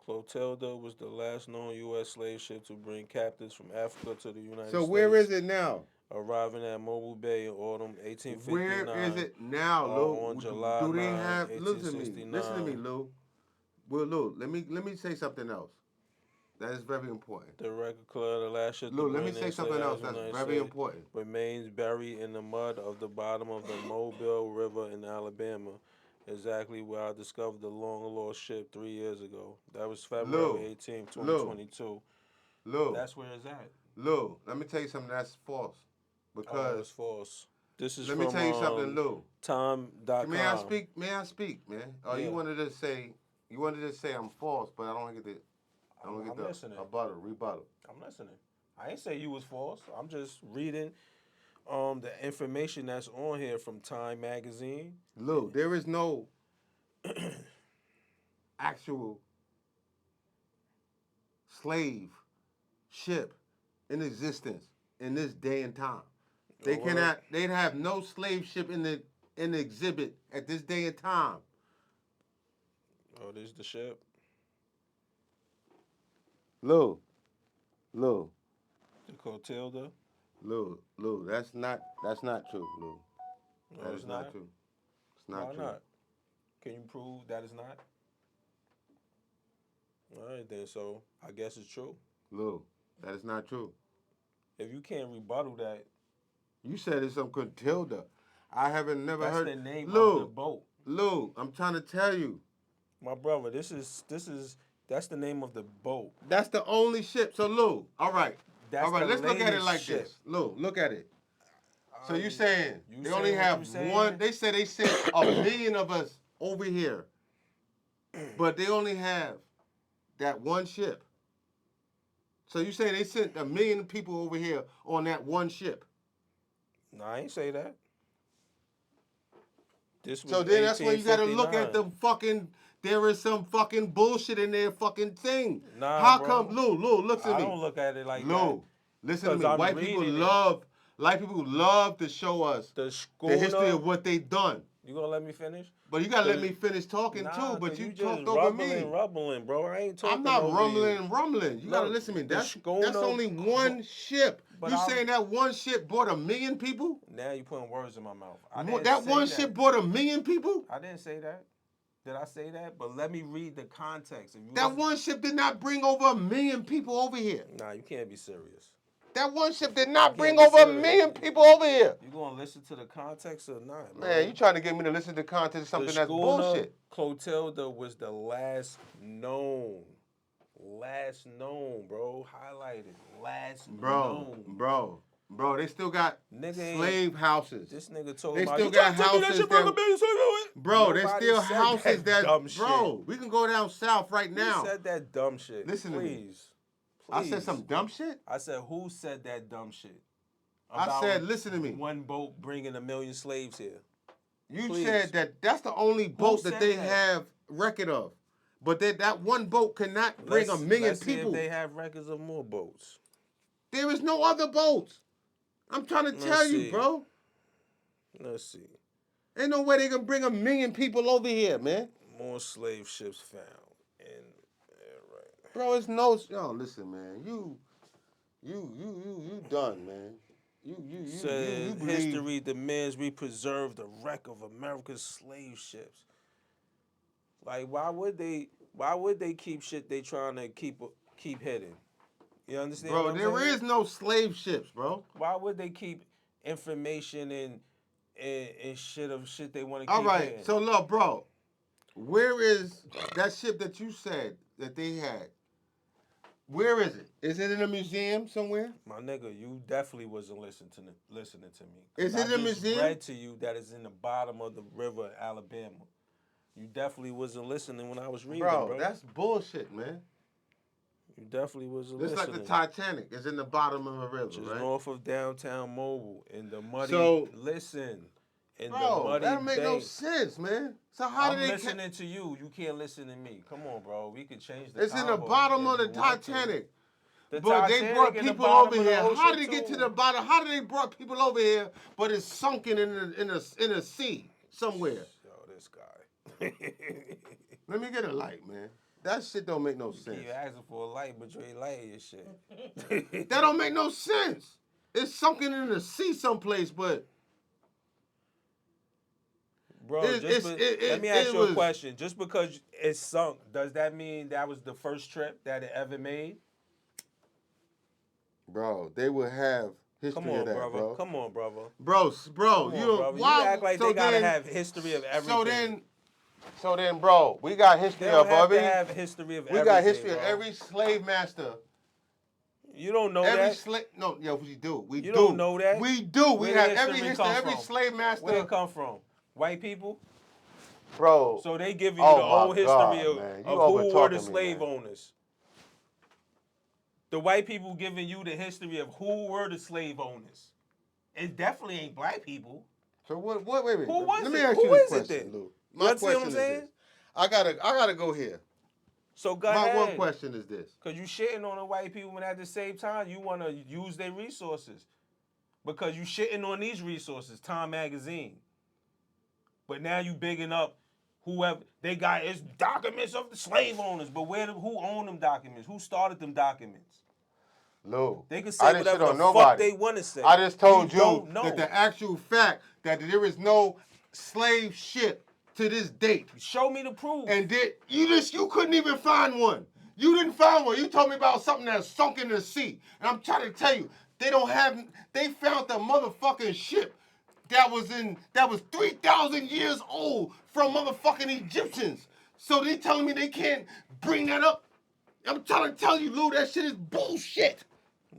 S2: Clotilda was the last known U.S. slave ship to bring captives from Africa to the United States.
S1: So where is it now?
S2: Arriving at Mobile Bay in autumn 1859.
S1: Where is it now, Lou?
S2: On July
S1: Do they
S2: 9,
S1: have? Listen to me,
S2: 1869.
S1: Lou. Well, Lou, let me say something else. That is very important.
S2: The record clear the last ship
S1: Lou,
S2: to
S1: let me
S2: bring
S1: say
S2: in
S1: something else
S2: slaves
S1: that's
S2: from the
S1: very
S2: United
S1: important.
S2: States remains buried in the mud of the bottom of the Mobile River in Alabama, exactly where I discovered the long-lost ship 3 years ago. That was February 18, 2022.
S1: Lou,
S2: That's where it's at.
S1: Lou, let me tell you something that's false. Because
S2: it's false. This is
S1: let
S2: from
S1: me tell you something, Lou.
S2: Time.com.
S1: May I speak? May I speak, man? Oh,
S2: Yeah.
S1: you wanted to say I'm false, but I don't get the
S2: listening.
S1: rebuttal.
S2: I'm listening. I ain't say you was false. I'm just reading the information that's on here from Time Magazine.
S1: Lou, there is no actual slave ship in existence in this day and time. They'd have no slave ship in the exhibit at this day and time.
S2: Oh, this is the ship?
S1: Lou.
S2: The Clotilda?
S1: Lou, that's not true, Lou.
S2: No,
S1: That
S2: it's
S1: is not true. It's not
S2: Why
S1: true.
S2: not? Can you prove that it's not? All right, then. So I guess it's true.
S1: Lou, that is not true.
S2: If you can't rebuttal that,
S1: you said it's some Clotilda. I haven't never heard.
S2: That's the name
S1: Lou,
S2: of the boat.
S1: Lou, I'm trying to tell you.
S2: My brother, that's the name of the boat.
S1: That's the only ship. So Lou, all right.
S2: That's
S1: let's look at it like
S2: ship.
S1: this. Lou, look at it. So you saying they only
S2: saying
S1: have one? They said they sent 1 million of us over here, but they only have that one ship. So you saying they sent 1 million people over here on that one ship?
S2: No, I ain't say that.
S1: So then that's when you got to look at the fucking. There is some fucking bullshit in their fucking thing.
S2: Nah,
S1: How
S2: bro.
S1: come, Lou? Listen to me.
S2: I don't look at it like that.
S1: Lou, listen to me. White people love to show us
S2: the
S1: history of what they done.
S2: You gonna let me finish?
S1: But you gotta let
S2: Cause-
S1: me finish talking
S2: Nah,
S1: too. But
S2: 'cause
S1: you
S2: just
S1: talked over
S2: rumbling,
S1: me.
S2: bro. I ain't
S1: I'm
S2: talking
S1: not
S2: over
S1: rumbling
S2: you.
S1: and rumbling. You gotta
S2: Look,
S1: listen to me.
S2: the
S1: That's
S2: schooner
S1: only one ship.
S2: But
S1: You
S2: I'm-
S1: saying that one ship brought 1 million people?
S2: Now you putting words in my mouth. I didn't
S1: That
S2: say
S1: one
S2: that.
S1: ship brought 1 million people?
S2: I didn't say that. Did I say that? But let me read the context. If you
S1: That one ship did not bring over 1 million people over here.
S2: Nah, you can't be serious.
S1: That one ship did not bring
S2: be
S1: over 1
S2: serious.
S1: million people over here.
S2: You gonna listen to the context or not, bro?
S1: Man, you trying to get me to listen to content of something
S2: The
S1: that's
S2: schooner
S1: bullshit.
S2: Clotilda was the last known, bro. Highlighted, last known.
S1: Bro, they still got
S2: Nigga
S1: slave houses.
S2: This nigga talking
S1: They
S2: about
S1: still
S2: you
S1: got
S2: trying to tell me that
S1: houses
S2: shit bring a
S1: that-
S2: billion to
S1: Bro, there's
S2: Nobody
S1: still
S2: said
S1: houses that,
S2: dumb
S1: bro,
S2: shit.
S1: we can go down south right
S2: Who
S1: now.
S2: said that dumb shit?
S1: Listen to me.
S2: Please.
S1: I said some dumb shit?
S2: I said, who said that dumb shit?
S1: I said, listen to me.
S2: One boat bringing 1 million slaves here.
S1: You
S2: Please.
S1: said that that's the only boat that
S2: said
S1: they
S2: that?
S1: have record of. But that one boat cannot bring 1 million
S2: let's see
S1: people.
S2: if they have records of more boats.
S1: There is no other boats. I'm trying to tell you,
S2: see.
S1: bro.
S2: Let's see.
S1: Ain't no way they can bring 1 million people over here, man.
S2: More slave ships found. And right.
S1: Bro, it's no. Yo, listen, man. You done, man. You
S2: Said
S1: believe.
S2: history demands we preserve the wreck of America's slave ships. Like, why would they keep shit they trying to keep hidden? You understand?
S1: Bro,
S2: what I'm
S1: there
S2: saying?
S1: is no slave ships, bro.
S2: Why would they keep information and shit they want to keep
S1: All right,
S2: hidden?
S1: so look, bro. Where is that ship that you said that they had? Where is it? Is it in a museum somewhere?
S2: My nigga, you definitely wasn't listening to me. 'Cause
S1: Is it in a
S2: I just
S1: museum?
S2: read to you that it's in the bottom of the river in Alabama. You definitely wasn't listening when I was reading, bro.
S1: That's bullshit, man.
S2: You definitely wasn't
S1: It's
S2: listening.
S1: like the Titanic. It's in the bottom of a river,
S2: Just
S1: right?
S2: north of downtown Mobile in the muddy. In the
S1: Bro,
S2: muddy
S1: that don't make no
S2: bank.
S1: sense, man. So how
S2: I'm
S1: do they?
S2: listening to you. You can't listen to me. Come on, bro. We could change the.
S1: It's in the
S2: convo
S1: bottom
S2: if
S1: of the
S2: you want to.
S1: Titanic.
S2: The
S1: But they
S2: Titanic
S1: brought
S2: in the
S1: people
S2: bottom
S1: over
S2: of the
S1: here. How
S2: ocean,
S1: did they get to
S2: too.
S1: the bottom? How did they brought people over here? But it's sunken in a sea somewhere.
S2: Yo, this guy.
S1: Let me get a light, man. That shit don't make no sense.
S2: You asking for a light, but you ain't lighting your shit.
S1: That don't make no sense. It's sunken in the sea someplace, but
S2: Bro,
S1: let
S2: me ask you a question. Just because it sunk, does that mean that was the first trip that it ever made?
S1: bro, they would have history
S2: Come on,
S1: of that,
S2: brother.
S1: bro.
S2: Come on, brother.
S1: Bro,
S2: Come on,
S1: you
S2: brother.
S1: why?
S2: You act like
S1: so
S2: they gotta
S1: then-
S2: have history of everything.
S1: So then, bro, we got
S2: They
S1: history
S2: don't
S1: of
S2: have
S1: every.
S2: to have history of
S1: We
S2: everything.
S1: got history of
S2: bro.
S1: every slave master.
S2: You don't know
S1: Every
S2: that.
S1: slave. No, yeah, we do. We
S2: You
S1: do.
S2: don't know that?
S1: We do. We
S2: Where
S1: have
S2: the
S1: every
S2: history
S1: history,
S2: come
S1: every
S2: from?
S1: slave master.
S2: Where it come from? White people?
S1: Bro.
S2: So they give you
S1: Oh
S2: the
S1: my
S2: whole history
S1: God,
S2: of,
S1: man. You
S2: of who were
S1: over-talking
S2: the
S1: me,
S2: slave
S1: man.
S2: owners. The white people giving you the history of who were the slave owners. It definitely ain't black people.
S1: So what? Wait.
S2: Who was
S1: Let me
S2: it?
S1: ask
S2: Who
S1: you this
S2: is it
S1: question,
S2: then?
S1: Lou.
S2: You understand what I'm saying?
S1: I gotta go here.
S2: So go
S1: My
S2: ahead.
S1: one question is this.
S2: Because you shitting on the white people and at the same time you want to use their resources. Because you shitting on these resources, Time Magazine. But now you bigging up whoever. They got it's documents of the slave owners. But who owned them documents? Who started them documents?
S1: Lou,
S2: They can
S1: I
S2: say
S1: didn't
S2: whatever
S1: shit
S2: the
S1: on
S2: fuck
S1: nobody.
S2: they want to say.
S1: I just told you
S2: don't know.
S1: that the actual fact that there is no slave ship to this date.
S2: Show me the proof.
S1: And you couldn't even find one. You didn't find one. You told me about something that's sunk in the sea. And I'm trying to tell you, they found the motherfucking ship that was 3,000 years old from motherfucking Egyptians. So they telling me they can't bring that up? I'm trying to tell you, Lou, that shit is bullshit.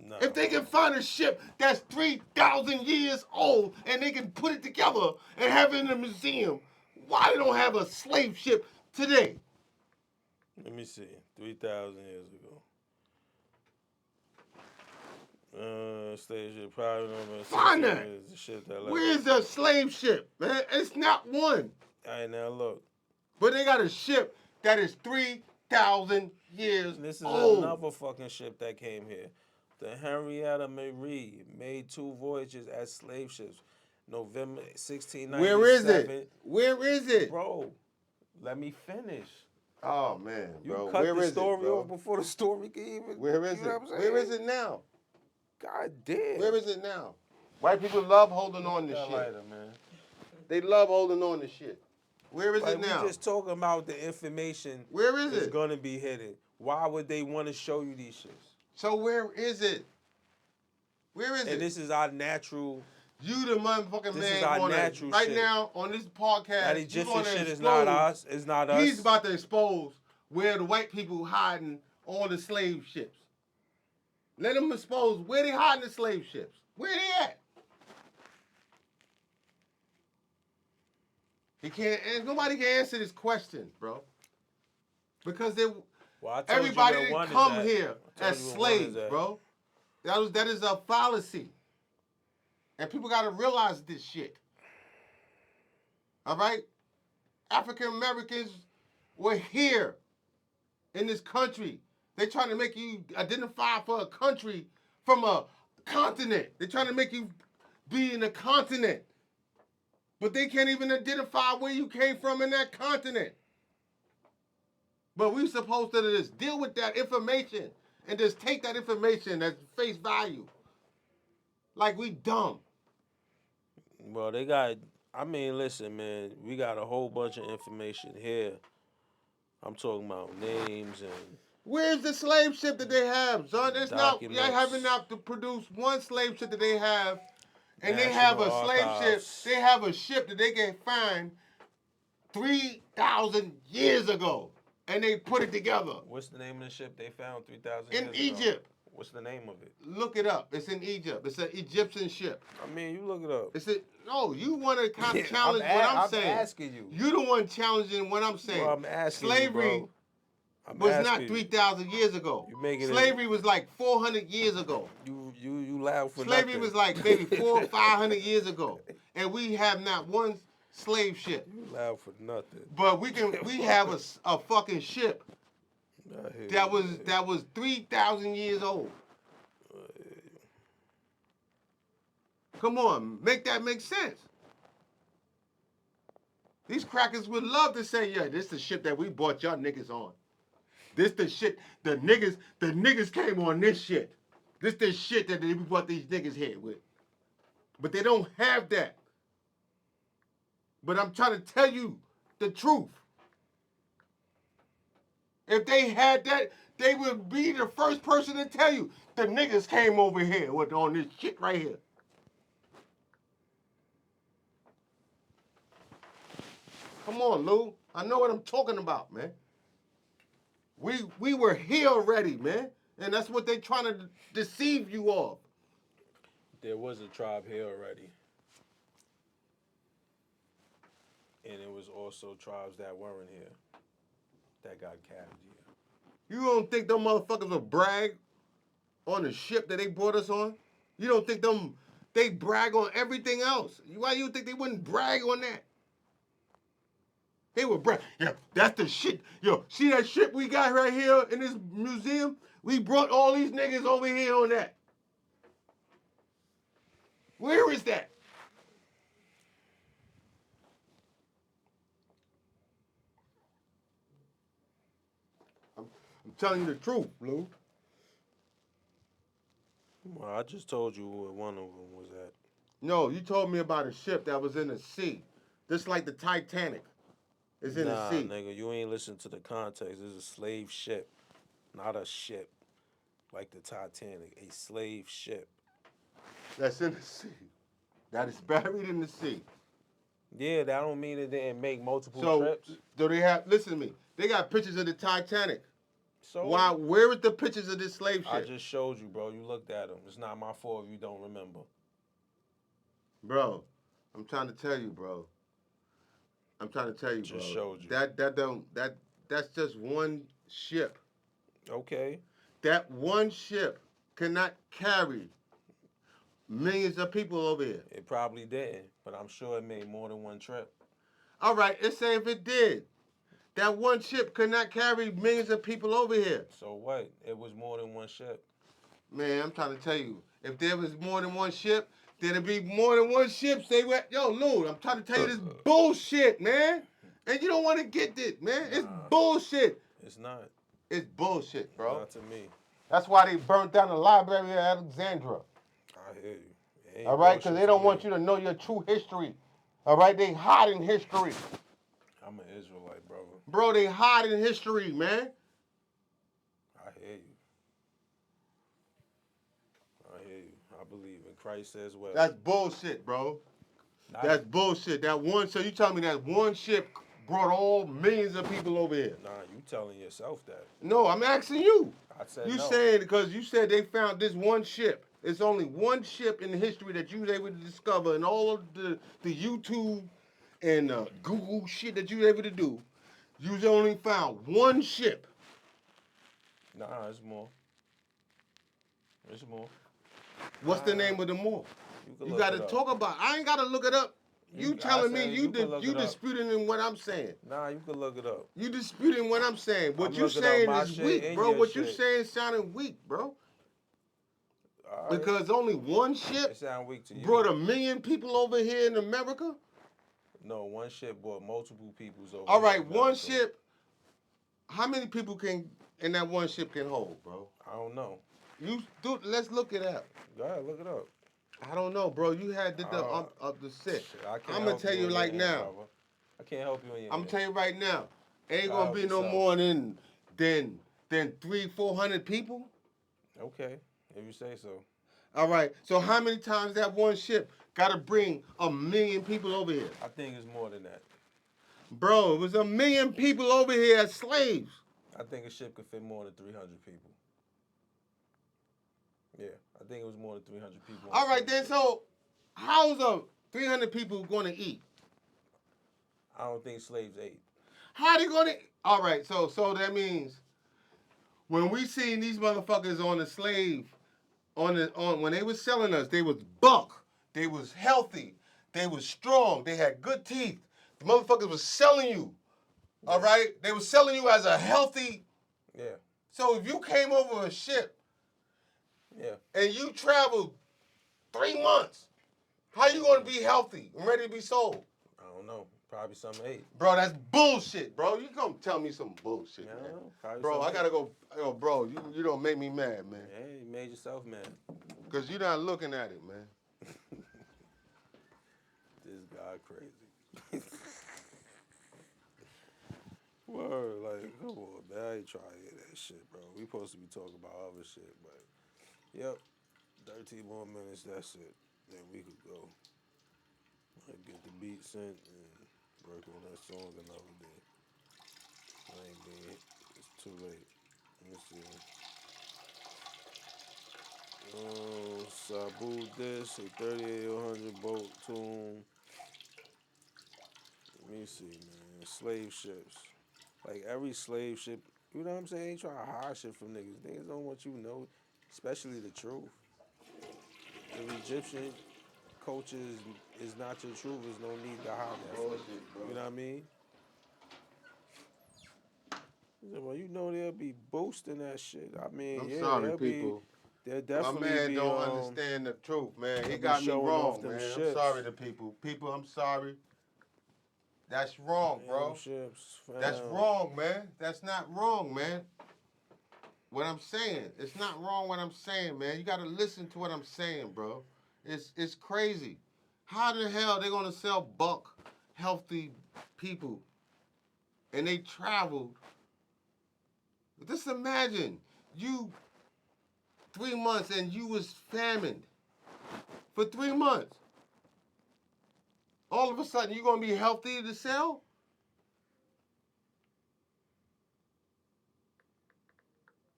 S2: No.
S1: If they can find a ship that's 3,000 years old and they can put it together and have it in a museum, why they don't have a slave ship today?
S2: Let me see. 3,000 years ago. Slave ship probably number.
S1: Find that.
S2: The shit that
S1: Where's the slave ship, man? It's not one.
S2: All right, now look.
S1: But they got a ship that is 3,000 years
S2: This is
S1: old.
S2: another fucking ship that came here. The Henrietta Marie made 2 voyages as slave ships. November 1697.
S1: Where is it? Where is it?
S2: Bro, let me finish.
S1: Oh man,
S2: You
S1: bro.
S2: cut
S1: Where
S2: the
S1: is it,
S2: story
S1: bro?
S2: off before the story can even.
S1: Where is
S2: you know
S1: it?
S2: what I'm saying?
S1: Where is it now?
S2: God damn.
S1: Where is it now? White people love holding on to
S2: That
S1: shit.
S2: lighter, man.
S1: They love holding on to shit. Where is
S2: Like,
S1: it now?
S2: we just talking about the information
S1: Where is
S2: that's
S1: it?
S2: gonna be hidden. Why would they want to show you these shits?
S1: So where is it? Where is
S2: And
S1: it?
S2: this is our natural.
S1: You the motherfucking
S2: This is
S1: man
S2: our
S1: going
S2: natural
S1: right
S2: shit.
S1: now on this podcast.
S2: That
S1: you
S2: Egyptian
S1: gonna
S2: shit
S1: expose,
S2: is not us. It's not us.
S1: He's about to expose where the white people hiding all the slave ships. Let him expose where they hiding the slave ships. Where they at? He can't. Nobody can answer this question, bro. Because they,
S2: Well, I told
S1: everybody
S2: you where
S1: didn't
S2: one
S1: come
S2: is at.
S1: here
S2: I told
S1: as
S2: you where one is
S1: slaves,
S2: at.
S1: bro. That is a fallacy, and people got to realize this shit. All right, African Americans were here in this country. They trying to make you identify for a country from a continent. They're trying to make you be in a continent, but they can't even identify where you came from in that continent. But we supposed to just deal with that information and just take that information as face value. Like we dumb.
S2: Well, they got. I mean, listen, man. We got a whole bunch of information here. I'm talking about names and.
S1: Where's the slave ship that they have, son? It's not. Y'all
S2: Documents.
S1: haven't enough to produce one slave ship that they have, and they
S2: National
S1: have a slave ship.
S2: Archives.
S1: They have a ship that they can find 3,000 years ago, and they put it together
S2: What's the name of the ship they found 3,000
S1: in
S2: years
S1: Egypt.
S2: ago? What's the name of it?
S1: Look it up. It's in Egypt. It's an Egyptian ship.
S2: I mean, you look it up.
S1: It's a, no. You want to kind
S2: Yeah,
S1: of challenge what I'm saying.
S2: I'm asking you.
S1: You the one challenging what I'm saying.
S2: Well, I'm asking
S1: Slavery
S2: you, bro. I'm
S1: was
S2: asking
S1: not
S2: you.
S1: 3,000 years ago.
S2: You making it-
S1: Slavery was like 400 years ago.
S2: You loud for
S1: Slavery
S2: nothing.
S1: was like maybe 400 or 500 years ago, and we have not one slave ship.
S2: You loud for nothing.
S1: But we have a fucking ship
S2: I hear you, man.
S1: that was 3,000 years old. Come on, make that make sense. These crackers would love to say, yeah, this is the ship that we bought y'all niggas on. This the shit, the niggas came on this shit. This the shit that we brought these niggas here with. But they don't have that. But I'm trying to tell you the truth. If they had that, they would be the first person to tell you the niggas came over here with on this shit right here. Come on, Lou. I know what I'm talking about, man. We were here already, man. And that's what they trying to deceive you of.
S2: There was a tribe here already. And it was also tribes that weren't here that got captured here.
S1: You don't think them motherfuckers will brag on the ship that they brought us on? You don't think they brag on everything else? Why you think they wouldn't brag on that? They would brag. Yeah, that's the shit. Yo, see that ship we got right here in this museum? We brought all these niggas over here on that. Where is that? I'm telling you the truth, Lou.
S2: Well, I just told you where one of them was at.
S1: No, you told me about a ship that was in the sea. Just like the Titanic is in the sea.
S2: Nigga, you ain't listen to the context. It's a slave ship, not a ship like the Titanic. A slave ship.
S1: That's in the sea. That is buried in the sea.
S2: Yeah, that don't mean it didn't make multiple
S1: So,
S2: trips.
S1: do they have, listen to me, they got pictures of the Titanic.
S2: So
S1: Why? Where is the pictures of this slave ship?
S2: I just showed you, bro. You looked at them. It's not my fault if you don't remember.
S1: Bro, I'm trying to tell you, bro. I'm trying to tell you,
S2: Just
S1: bro.
S2: showed you.
S1: That's just one ship.
S2: Okay.
S1: That one ship cannot carry millions of people over here.
S2: It probably didn't, but I'm sure it made more than one trip.
S1: All right, let's say if it did. That one ship could not carry millions of people over here.
S2: So what? It was more than one ship.
S1: Man, I'm trying to tell you, if there was more than one ship, There'll be more than one ship. Say what? Yo, Lou, I'm trying to tell you this bullshit, man. And you don't want to get it, man. It's
S2: Nah.
S1: bullshit.
S2: It's not.
S1: It's bullshit, bro.
S2: Not to me.
S1: That's why they burnt down the library at Alexandria.
S2: I hear you. It ain't
S1: All right,
S2: bullshit
S1: because they
S2: to
S1: don't
S2: me.
S1: want you to know your true history. All right, they hiding history.
S2: I'm an Israelite, brother.
S1: Bro, they hiding history, man.
S2: I hear you. I hear you. I believe in Christ as well.
S1: That's bullshit, bro.
S2: Not-
S1: That's bullshit. That one, so you telling me that one ship brought all millions of people over here?
S2: Nah, you telling yourself that.
S1: No, I'm asking you.
S2: I said
S1: You
S2: no.
S1: saying because you said they found this one ship. It's only one ship in history that you was able to discover, and all of the YouTube and Google shit that you was able to do. You only found one ship.
S2: Nah, it's more. It's more.
S1: What's the name of the more?
S2: can
S1: You
S2: look
S1: got
S2: it
S1: to
S2: up.
S1: talk about. I ain't got to look it up. You
S2: I
S1: telling me
S2: said
S1: you
S2: can look it up.
S1: disputing in what I'm saying.
S2: Nah, you can look it up.
S1: You disputing what I'm saying. What
S2: I'm
S1: you
S2: looking up
S1: saying
S2: my
S1: is
S2: shit
S1: weak,
S2: and
S1: bro.
S2: your
S1: What you
S2: shit.
S1: saying sounding weak, bro.
S2: All right.
S1: Because only one ship
S2: It sound weak to you.
S1: brought 1 million people over here in America.
S2: No, one ship brought multiple peoples over.
S1: All
S2: here
S1: right,
S2: in
S1: one
S2: America.
S1: ship. How many people can in that one ship can hold, bro?
S2: I don't know.
S1: Let's look it up.
S2: Go ahead, look it up.
S1: I don't know, bro. You had the set.
S2: Shit, I can't
S1: I'm gonna
S2: help
S1: tell you
S2: on
S1: like
S2: your end,
S1: now.
S2: brother. I can't help you on your
S1: I'm
S2: end.
S1: telling you right now. Ain't
S2: Try
S1: gonna
S2: help
S1: be no
S2: yourself.
S1: more than 300-400 people.
S2: Okay, if you say so.
S1: All right. So how many times that one ship gotta bring 1 million people over here?
S2: I think it's more than that.
S1: Bro, it was 1 million people over here as slaves.
S2: I think a ship could fit more than 300 people. Yeah, I think it was more than 300 people.
S1: All right then. So how's 300 people gonna eat?
S2: I don't think slaves ate.
S1: How they gonna? All right. So that means when we seen these motherfuckers on the slave on when they was selling us, they was buck, they was healthy, they was strong, they had good teeth. The motherfuckers was selling you. All right, they was selling you as a healthy.
S2: Yeah.
S1: So if you came over a ship,
S2: Yeah.
S1: and you traveled 3 months, how you gonna be healthy and ready to be sold?
S2: I don't know. Probably some ate.
S1: Bro, that's bullshit, bro. You gonna tell me some bullshit,
S2: Yeah,
S1: man.
S2: probably
S1: Bro,
S2: some
S1: I gotta
S2: ate.
S1: go. Yo, bro, you don't make me mad, man.
S2: Hey, you made yourself mad.
S1: Cause you're not looking at it, man.
S2: This guy crazy. Word, like, come on, man. I ain't trying to hear that shit, bro. We supposed to be talking about other shit, but yep. 13 more minutes, that's it. Then we could go. Like, get the beat sent and work on that song another day. I ain't been, it's too late. Let me see. Sabu this, a 3800 boat tune. Let me see, man. Slave ships. Like every slave ship, you know what I'm saying? Ain't trying to hide shit from niggas. Niggas don't want you to know, especially the truth. If Egyptian culture is not your truth, there's no need to hide that from you.
S1: Bullshit, bro.
S2: You know what I mean? Well, you know they'll be boosting that shit. I mean,
S1: I'm
S2: yeah,
S1: sorry,
S2: they'll
S1: people.
S2: They'll
S1: My
S2: definitely
S1: man
S2: be.
S1: don't understand the truth, man. He
S2: they'll be
S1: got me
S2: showing off
S1: wrong,
S2: them
S1: man. I'm
S2: ships.
S1: sorry to people. People, I'm sorry. That's wrong, bro.
S2: Them ships,
S1: That's
S2: fam.
S1: wrong, man. That's not wrong, man. What I'm saying, it's not wrong what I'm saying, man. You gotta listen to what I'm saying, bro. It's crazy. How the hell they gonna sell buck healthy people and they traveled? Just imagine you 3 months and you was famined for 3 months. All of a sudden you gonna be healthy to sell?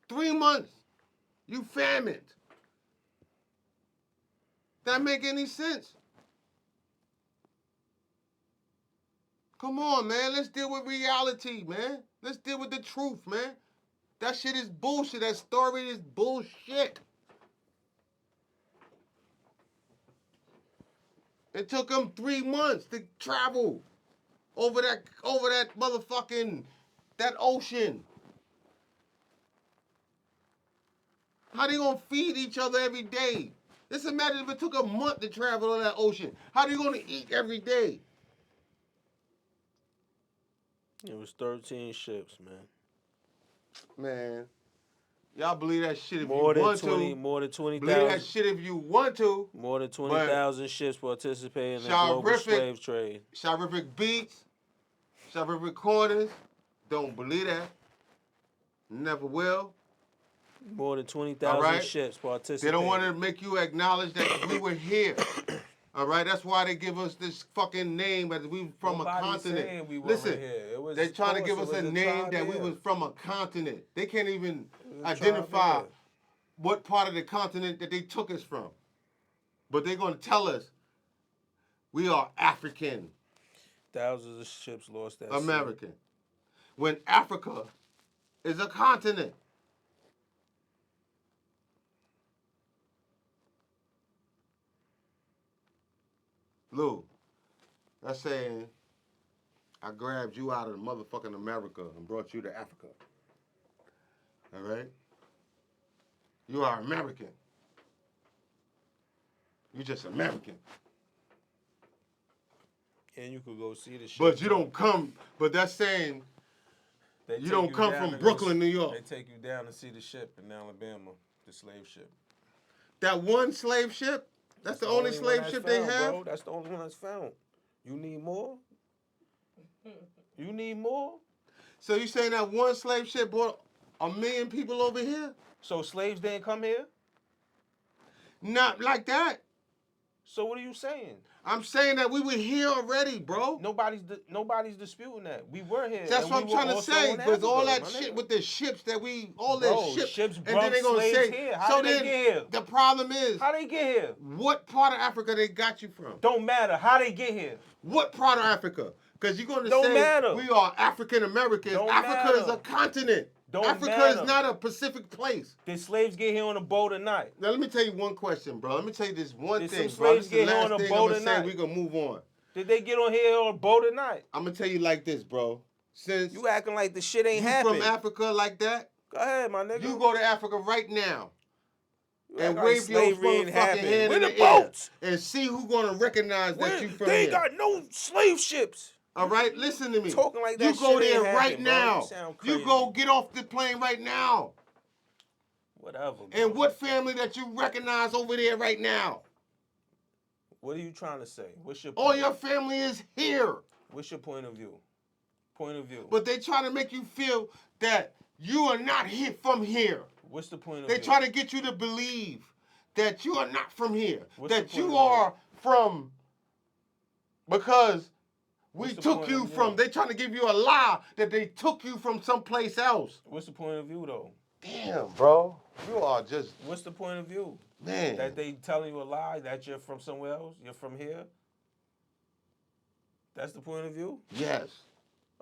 S1: Three months, you famined. That make any sense? Come on, man. Let's deal with reality, man. Let's deal with the truth, man. That shit is bullshit. That story is bullshit. It took them 3 months to travel over that motherfucking that ocean. How they gonna feed each other every day? Just imagine if it took a month to travel on that ocean. How are you going to eat every day?
S2: It was 13 ships, man.
S1: Man, y'all believe that shit if
S2: More
S1: you
S2: than
S1: want
S2: 20,
S1: to.
S2: more than
S1: Believe
S2: 20,000.
S1: that shit if you want to.
S2: More than 20,000 ships participating in the global
S1: Sharific-
S2: slave trade.
S1: Sharific Beats, Sharific Corners, don't believe that. Never will.
S2: More than 20,000
S1: All right.
S2: ships
S1: They
S2: participating.
S1: don't want to make you acknowledge that we were here. All right, that's why they give us this fucking name as we from
S2: Nobody's
S1: a continent.
S2: saying we
S1: Listen,
S2: here. It was,
S1: they're trying to give
S2: it
S1: us
S2: was
S1: a
S2: the
S1: name
S2: tribe
S1: that we
S2: here.
S1: was from a continent. They can't even
S2: It was the tribe
S1: identify
S2: here.
S1: what part of the continent that they took us from. But they're going to tell us we are African
S2: Thousands of ships lost at sea.
S1: American. When Africa is a continent. Lou, that's saying I grabbed you out of the motherfucking America and brought you to Africa. All right? You are American. You just American.
S2: And you could go see the ship.
S1: But you don't come, but that's saying
S2: They
S1: you
S2: take
S1: don't come
S2: down
S1: from
S2: to go
S1: Brooklyn,
S2: s-
S1: New York.
S2: They take you down to see the ship in Alabama, the slave ship.
S1: That one slave ship, that's the only
S2: one
S1: slave
S2: that's
S1: ship they
S2: found,
S1: have?
S2: Bro. That's the only one that's found. You need more? You need more?
S1: So you saying that one slave ship brought 1 million people over here?
S2: So slaves didn't come here?
S1: Not like that.
S2: So what are you saying?
S1: I'm saying that we were here already, bro.
S2: Nobody's disputing that. We were here.
S1: That's
S2: and
S1: what I'm
S2: we were
S1: trying to
S2: also
S1: say.
S2: in
S1: Because all
S2: Africa,
S1: that
S2: my
S1: shit
S2: nigga.
S1: with the ships that we, all
S2: Bro,
S1: that ships,
S2: ships
S1: and
S2: brought
S1: then they gonna
S2: slaves
S1: say,
S2: here. How
S1: so
S2: did they
S1: then
S2: get here?
S1: the problem is,
S2: How they get here?
S1: what part of Africa they got you from?
S2: Don't matter. How they get here?
S1: What part of Africa? Because you're going to
S2: Don't
S1: say
S2: matter.
S1: we are African Americans.
S2: Don't
S1: Africa is
S2: matter.
S1: a continent.
S2: Don't
S1: Africa
S2: matter.
S1: is not a Pacific place.
S2: Did slaves get here on a boat or not?
S1: Now let me tell you one question, bro. Let me tell you this one
S2: Did
S1: thing,
S2: some
S1: bro.
S2: slaves
S1: This is the
S2: get here
S1: last
S2: on a
S1: thing
S2: boat
S1: I'm gonna
S2: or
S1: say.
S2: not?
S1: We're gonna move on.
S2: Did they get on here on a boat or not?
S1: I'm gonna tell you like this, bro. Since
S2: You acting like the shit ain't
S1: you
S2: happened.
S1: from Africa like that,
S2: Go ahead, my nigga.
S1: you go to Africa right now
S2: You
S1: and
S2: act like
S1: wave your
S2: slavery ain't
S1: motherfucking
S2: happened.
S1: hand
S2: Where
S1: in
S2: the
S1: the air
S2: boats?
S1: and see who's gonna recognize that you from
S2: They
S1: here.
S2: ain't got no slave ships.
S1: All right, listen to me.
S2: Talking like
S1: You
S2: that
S1: go
S2: shit
S1: there
S2: ain't
S1: right
S2: happened, bro.
S1: now.
S2: You sound
S1: You
S2: crazy.
S1: go get off the plane right now.
S2: Whatever. Bro.
S1: And what family that you recognize over there right now?
S2: What are you trying to say? What's your
S1: All
S2: point?
S1: your family is here.
S2: What's your point of view? Point of view.
S1: But they try to make you feel that you are not here from here.
S2: What's the point of
S1: They
S2: view?
S1: try to get you to believe that you are not from here.
S2: What's the
S1: that
S2: point
S1: you
S2: of
S1: are from because we
S2: What's the
S1: took
S2: point
S1: you
S2: of view?
S1: from. They trying to give you a lie that they took you from someplace else.
S2: What's the point of view though?
S1: Damn, bro. You are just
S2: What's the point of view?
S1: man.
S2: That they telling you a lie that you're from somewhere else? You're from here? That's the point of view?
S1: Yes.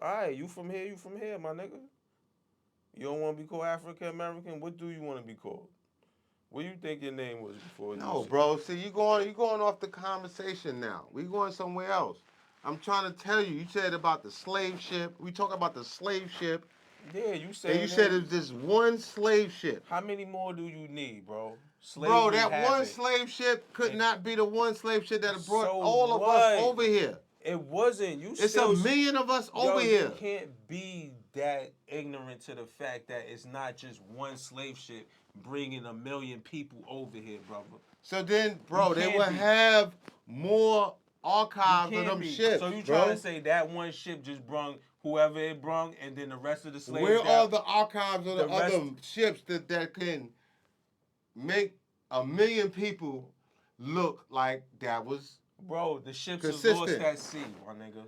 S2: All right, you from here, my nigga. You don't want to be called African American? What do you want to be called? What do you think your name was before?
S1: No, bro. See, you going off the conversation now. We going somewhere else. I'm trying to tell you. You said about the slave ship. We talk about the slave ship.
S2: Yeah, you said.
S1: And you said it was just one slave ship.
S2: How many more do you need, bro?
S1: Bro, that
S2: happened.
S1: one slave ship could not be the one slave ship that brought
S2: So
S1: all of
S2: what?
S1: us over here.
S2: It wasn't. You
S1: It's
S2: still,
S1: a million of us
S2: yo,
S1: over here.
S2: You can't be that ignorant to the fact that it's not just one slave ship bringing 1 million people over here, brother.
S1: So then, bro,
S2: You
S1: they
S2: can't
S1: would
S2: be.
S1: have more archives of
S2: Can't
S1: them
S2: be.
S1: ships,
S2: So you
S1: bro.
S2: trying to say that one ship just brung whoever it brung, and then the rest of the slaves?
S1: Where
S2: that-
S1: are the archives of the
S2: the rest-
S1: other ships that can make 1 million people look like that was...
S2: Bro, the ships is
S1: consistent.
S2: lost at sea, my nigga.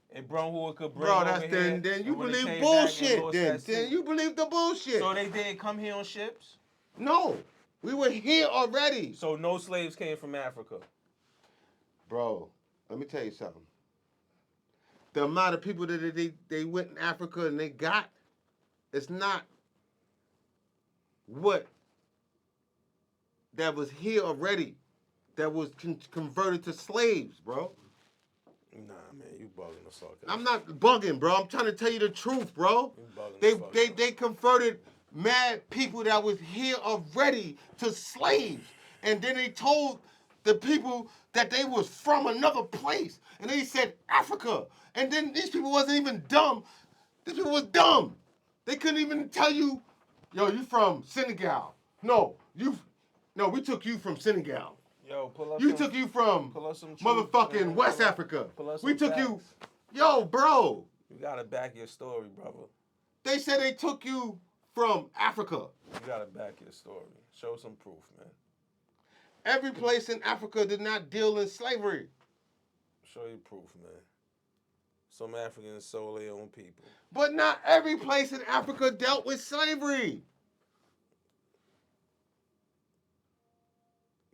S2: It brung who it could bring
S1: Bro,
S2: over
S1: that's
S2: here.
S1: then you
S2: and when it
S1: believe
S2: came back, it
S1: bullshit
S2: lost
S1: then.
S2: at sea.
S1: Then you believe the bullshit.
S2: So they didn't come here on ships?
S1: No, we were here already.
S2: So no slaves came from Africa?
S1: Bro, let me tell you something. The amount of people that they went in Africa and they got, it's not what that was here already, that was converted to slaves, bro.
S2: Nah, man, you bugging the fuck out.
S1: I'm not bugging, bro. I'm trying to tell you the truth, bro.
S2: You bugging the fuck out.
S1: They converted mad people that was here already to slaves. And then they told the people that they was from another place. And they said Africa. And then these people wasn't even dumb. These people was dumb. They couldn't even tell you, yo, you from Senegal. No, we took you from Senegal.
S2: Yo, pull up
S1: You
S2: some,
S1: took you from
S2: pull up some truth,
S1: motherfucking
S2: man.
S1: West
S2: Pull up-
S1: Africa.
S2: pull up
S1: We
S2: some
S1: took you,
S2: facts.
S1: yo, bro.
S2: You gotta back your story, brother.
S1: They said they took you from Africa.
S2: You gotta back your story. Show some proof, man.
S1: Every place in Africa did not deal in slavery.
S2: Show your proof, man. Some Africans sold their own people.
S1: But not every place in Africa dealt with slavery.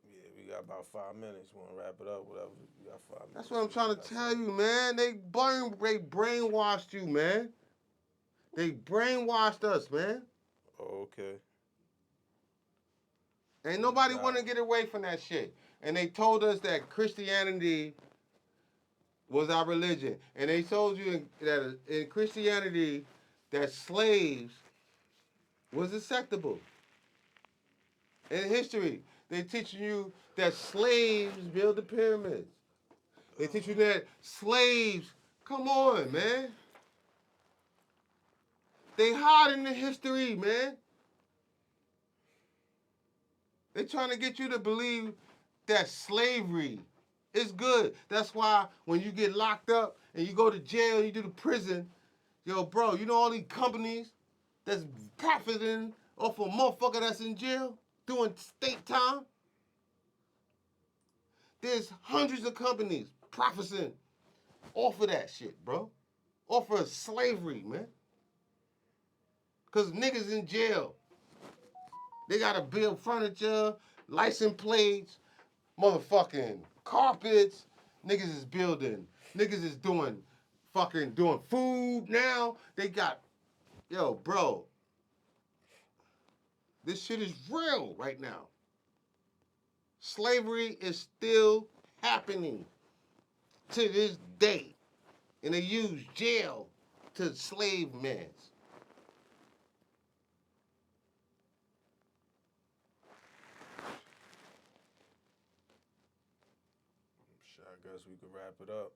S2: Yeah, we got about 5 minutes. Want to wrap it up? Whatever. We got 5 minutes.
S1: That's what I'm trying to tell you, man. They brainwashed you, man. They brainwashed us, man.
S2: Oh, okay.
S1: Ain't nobody want to get away from that shit. And they told us that Christianity was our religion. And they told you that in Christianity that slaves was acceptable. In history, they teaching you that slaves build the pyramids. They teach you that slaves, come on, man. They hiding the history, man. They trying to get you to believe that slavery is good. That's why when you get locked up and you go to jail, you do the prison, yo, bro, you know all these companies that's profiting off a motherfucker that's in jail doing state time? There's hundreds of companies profiting off of that shit, bro. Off of slavery, man. Because niggas in jail, they got to build furniture, license plates, motherfucking carpets. Niggas is building. Niggas is doing food now. They got, yo, bro. This shit is real right now. Slavery is still happening to this day. And they use jail to slave men.
S2: Shit, I guess we could wrap it up.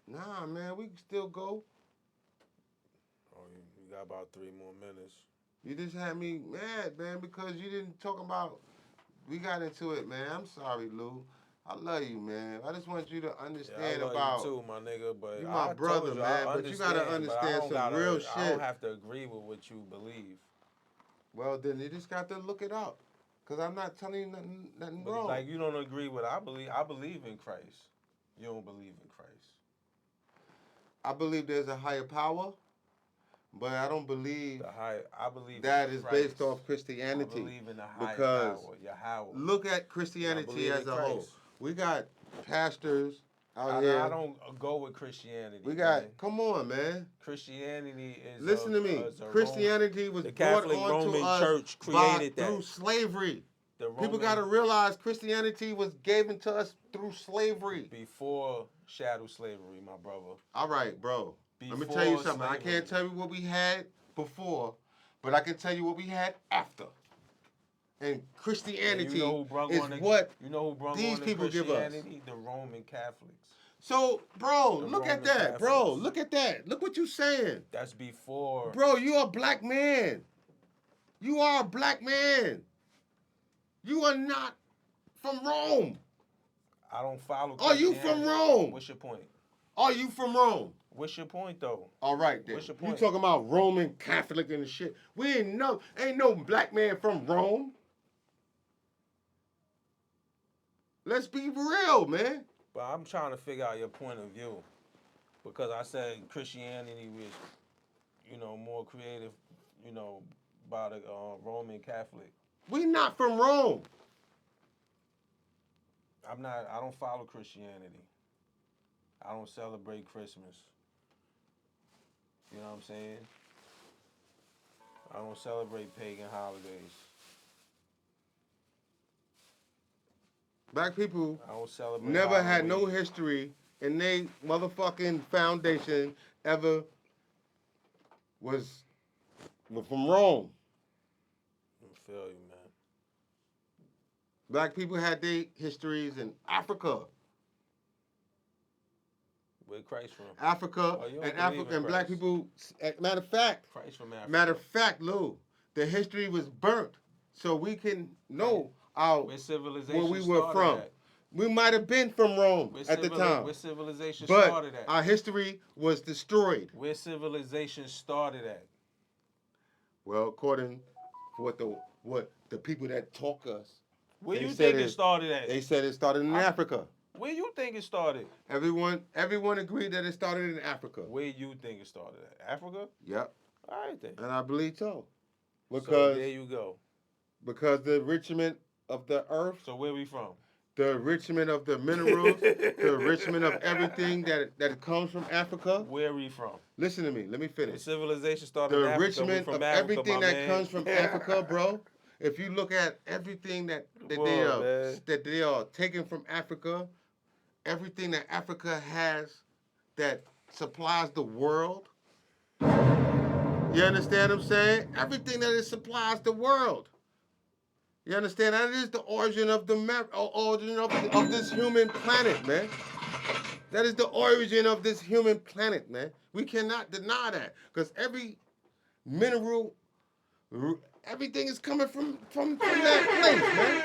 S1: Nah, man, we can still go.
S2: Oh, we got about 3 more minutes.
S1: You just had me mad, man, because you didn't talk about. We got into it, man. I'm sorry, Lou. I love you, man. I just want you to understand
S2: I love
S1: about.
S2: you too, my nigga. But
S1: You my brother, man. But you gotta understand some real shit.
S2: I don't have to agree with what you believe.
S1: Well, then you just got to look it up, cause I'm not telling you nothing
S2: But
S1: wrong.
S2: like you don't agree with I believe. I believe in Christ. You don't believe in Christ.
S1: I believe there's a higher power, but I don't believe
S2: I believe
S1: that
S2: in
S1: is
S2: Christ.
S1: based off Christianity.
S2: I believe in the higher
S1: because
S2: power, Yahweh.
S1: look at Christianity as a whole.
S2: Christ.
S1: We got pastors out here.
S2: I don't go with Christianity.
S1: We got,
S2: man.
S1: come on, man.
S2: Christianity is.
S1: Listen to me. Christianity was
S2: the
S1: brought
S2: Catholic
S1: onto
S2: Roman
S1: us
S2: Church created that
S1: through slavery.
S2: The
S1: People got to realize Christianity was given to us through slavery.
S2: Before shadow slavery, my brother.
S1: All right, bro. Let me
S2: Before
S1: tell you something.
S2: slavery.
S1: I can't tell you what we had before, but I can tell you what we had after. And Christianity is what these people give us.
S2: The Roman Catholics.
S1: So, bro,
S2: The
S1: look at
S2: Roman
S1: that.
S2: Catholics.
S1: Bro, look at that. Look what you're saying.
S2: That's before.
S1: Bro, you're a black man. You are a black man. You are not from Rome.
S2: I don't follow.
S1: Are you from Rome?
S2: What's your point?
S1: Are you from Rome?
S2: What's your point, though?
S1: All right, then.
S2: What's your
S1: You
S2: point?
S1: talking about Roman Catholic and the shit. We ain't no black man from Rome. Let's be real, man.
S2: But I'm trying to figure out your point of view. Because I said Christianity was, more creative, by the Roman Catholic.
S1: We not from Rome.
S2: I don't follow Christianity. I don't celebrate Christmas. You know what I'm saying? I don't celebrate pagan holidays.
S1: Black people
S2: I don't celebrate
S1: never had no
S2: Halloween.
S1: history and they motherfucking foundation ever was from Rome.
S2: I feel you, man.
S1: Black people had their histories in Africa.
S2: Where Christ from?
S1: Africa
S2: Oh, you don't
S1: and
S2: believe
S1: Africa
S2: in
S1: and black
S2: Christ.
S1: people. Matter of fact,
S2: Christ from Africa.
S1: matter of fact, Lou, the history was burnt so we can know our
S2: Where
S1: where
S2: civilization
S1: we were
S2: started
S1: from.
S2: at.
S1: We might have been from Rome at the time,
S2: Where civilization
S1: but
S2: started at.
S1: our history was destroyed.
S2: Where civilization started at.
S1: Well, according to what the people that talk us,
S2: Where
S1: they
S2: you
S1: said
S2: think it started at?
S1: they said it started in Africa.
S2: Where you think it started?
S1: Everyone agreed that it started in Africa.
S2: Where you think it started at? Africa?
S1: Yep,
S2: All right then.
S1: and I believe so
S2: So
S1: because
S2: there you go.
S1: the enrichment of the earth,
S2: So where we from?
S1: the enrichment of the minerals, the enrichment of everything that comes from Africa.
S2: Where we from?
S1: Listen to me. Let me
S2: The
S1: finish.
S2: civilization started
S1: The
S2: in Africa. We
S1: enrichment
S2: from
S1: of
S2: Africa,
S1: everything
S2: my
S1: that
S2: man.
S1: comes from Africa, bro. If you look at everything that they are taking from Africa, everything that Africa has that supplies the world. You understand what I'm saying? Everything that it supplies the world. You understand? That is the origin of of this human planet, man. That is the origin of this human planet, man. We cannot deny that because every mineral, everything is coming from that place, man.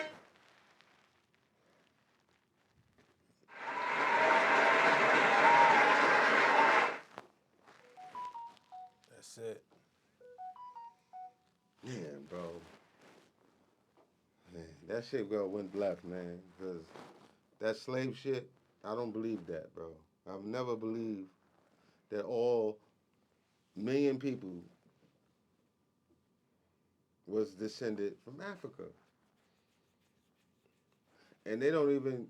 S2: That's it.
S1: Man, bro. Man, that shit went left, man. Because that slave shit, I don't believe that, bro. I've never believed that all million people was descended from Africa. And they don't even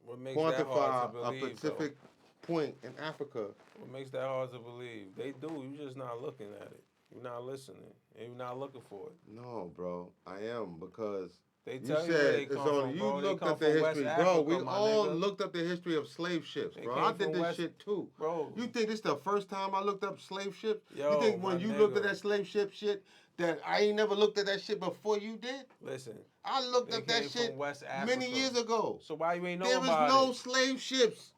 S2: What makes that hard to
S1: quantify a
S2: believe,
S1: specific point in Africa.
S2: What makes that hard to believe? They do. You just not looking at it. You're not listening. And you're not looking for it.
S1: No, bro, I am because
S2: They
S1: you
S2: tell you where
S1: said
S2: they
S1: it's
S2: come
S1: on.
S2: from,
S1: You
S2: bro. They
S1: looked
S2: come
S1: up the
S2: from West
S1: history,
S2: Africa,
S1: bro. We
S2: my
S1: all
S2: nigga.
S1: looked up the history of slave ships,
S2: They
S1: bro.
S2: came
S1: I did
S2: from
S1: this
S2: West-
S1: shit too.
S2: Bro.
S1: You think this the first time I looked up slave ships?
S2: Yo,
S1: You think when
S2: my
S1: you looked at
S2: nigga.
S1: that slave ship shit that I ain't never looked at that shit before you did?
S2: Listen.
S1: I looked
S2: They
S1: up that
S2: came
S1: shit
S2: from West Africa.
S1: many years ago.
S2: So why you ain't know
S1: There was
S2: about
S1: no
S2: it?
S1: slave ships,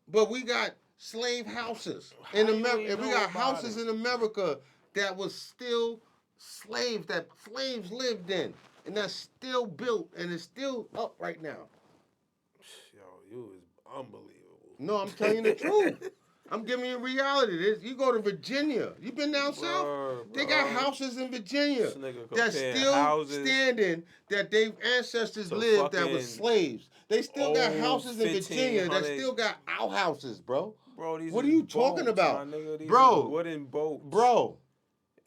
S1: but we got slave houses in
S2: How you
S1: America.
S2: ain't
S1: We
S2: know
S1: got
S2: about
S1: houses
S2: it?
S1: in America that was still slaves that slaves lived in, and that's still built and is still up right now.
S2: Yo, you is unbelievable.
S1: No, I'm telling you the truth. I'm giving you reality. You go to Virginia. You been down south?
S2: Word,
S1: They got
S2: bro.
S1: houses in Virginia
S2: This nigga
S1: that's
S2: comparing
S1: still
S2: houses
S1: standing that their ancestors
S2: to
S1: lived that was
S2: fucking
S1: slaves. They still got
S2: old
S1: houses in Virginia that
S2: 1500
S1: still got outhouses, bro.
S2: Bro, these
S1: What are
S2: is
S1: you talking
S2: boats,
S1: about?
S2: my nigga. These
S1: Bro.
S2: is wooden boats.
S1: Bro,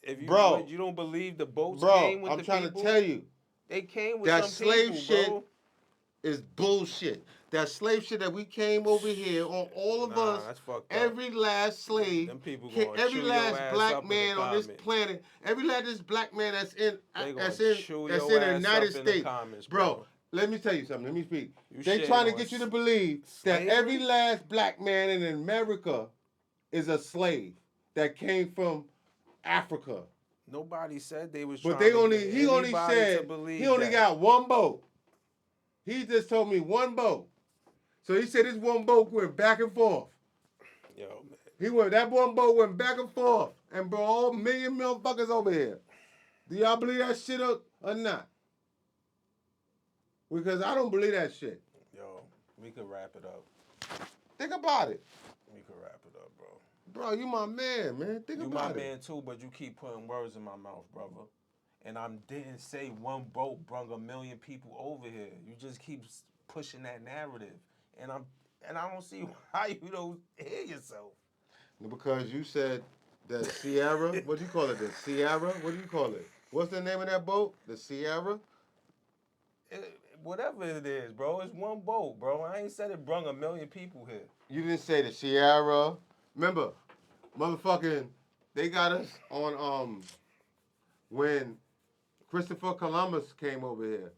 S2: If you
S1: bro.
S2: what, you don't believe the boats
S1: bro,
S2: came with
S1: I'm
S2: the
S1: trying
S2: people?
S1: to tell you,
S2: They came with
S1: that
S2: some
S1: slave
S2: people,
S1: shit
S2: bro.
S1: is bullshit. That slave shit that we came over here on all of us,
S2: That's fucked up.
S1: every last slave,
S2: Them people gonna
S1: every
S2: chew your
S1: last
S2: ass
S1: black
S2: up in the
S1: man on this
S2: comments.
S1: planet, every last black man
S2: They
S1: that's
S2: gonna
S1: in
S2: chew
S1: that's
S2: your
S1: in the
S2: ass
S1: United
S2: up in the
S1: States,
S2: comments,
S1: bro. Let me tell you something. Let me speak.
S2: You
S1: They
S2: shitting
S1: trying to
S2: on
S1: get you to believe
S2: slavery?
S1: that every last black man in America is a slave that came from Africa.
S2: Nobody said they was
S1: But
S2: trying
S1: he only
S2: to
S1: said
S2: believe
S1: he only
S2: that.
S1: got one boat. He just told me one boat. So he said this one boat went back and forth.
S2: Yo, man.
S1: That one boat went back and forth and brought all million motherfuckers over here. Do y'all believe that shit or not? Because I don't believe that shit.
S2: Yo, we could wrap it up.
S1: Think about it.
S2: We could wrap it up, bro.
S1: Bro, you my man, man. Think
S2: You
S1: about
S2: my
S1: it.
S2: man too, but you keep putting words in my mouth, brother. And I didn't say one boat brung a million people over here. You just keep pushing that narrative, and I don't see why you don't hear yourself.
S1: Because you said the Sierra. What do you call it? The Sierra? What do you call it? What's the name of that boat? The Sierra?
S2: Whatever it is, bro, it's one boat, bro. I ain't said it brung a million people here.
S1: You didn't say the Sierra. Remember, motherfucking, they got us on when Christopher Columbus came over here.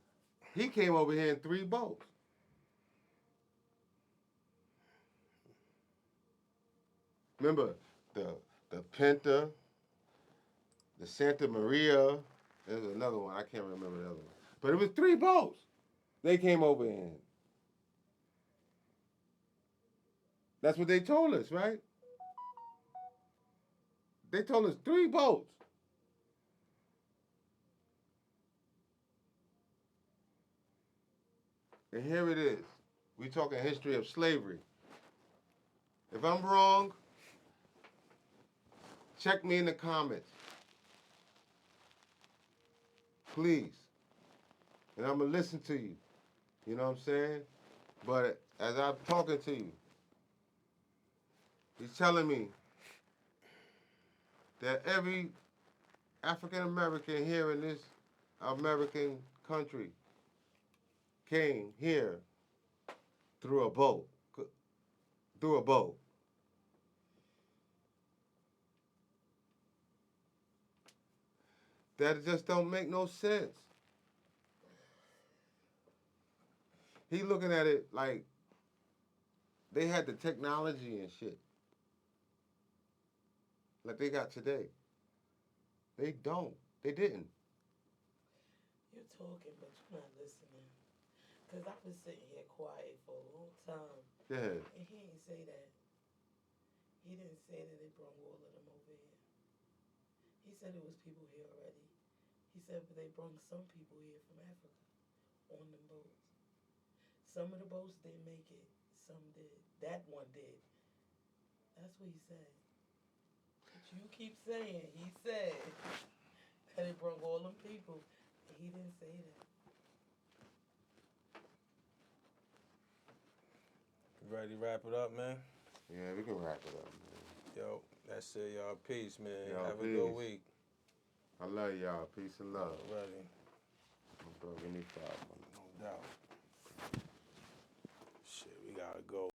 S1: He came over here in 3 boats. Remember, the Pinta, the Santa Maria. There's another one. I can't remember the other one. But it was 3 boats. They came over in. That's what they told us, right? They told us 3 boats. And here it is. We talking history of slavery. If I'm wrong, check me in the comments. Please. And I'm going to listen to you. You know what I'm saying? But as I'm talking to you, he's telling me that every African American here in this American country came here through a boat. Through a boat. That just don't make no sense. He looking at it like they had the technology and shit like they got today. They don't. They didn't.
S3: You're talking, but you're not listening. Because I've been sitting here quiet for a long time.
S1: Yeah.
S3: And he ain't say that. He didn't say that they brought all of them over here. He said it was people here already. He said, but they brought some people here from Africa on them boats. Some of the boats didn't make it. Some did. That one did. That's what he said. But you keep saying, he said that they brought all them people. He didn't say that.
S2: You ready to wrap it up, man?
S1: Yeah, we can wrap it up, man.
S2: Yo, that's it, y'all. Peace, man.
S1: Y'all,
S2: Have a good
S1: peace.
S2: week.
S1: I love y'all. Peace and love.
S2: Ready.
S1: Bro, give me 5.
S2: No doubt. Shit, we gotta go.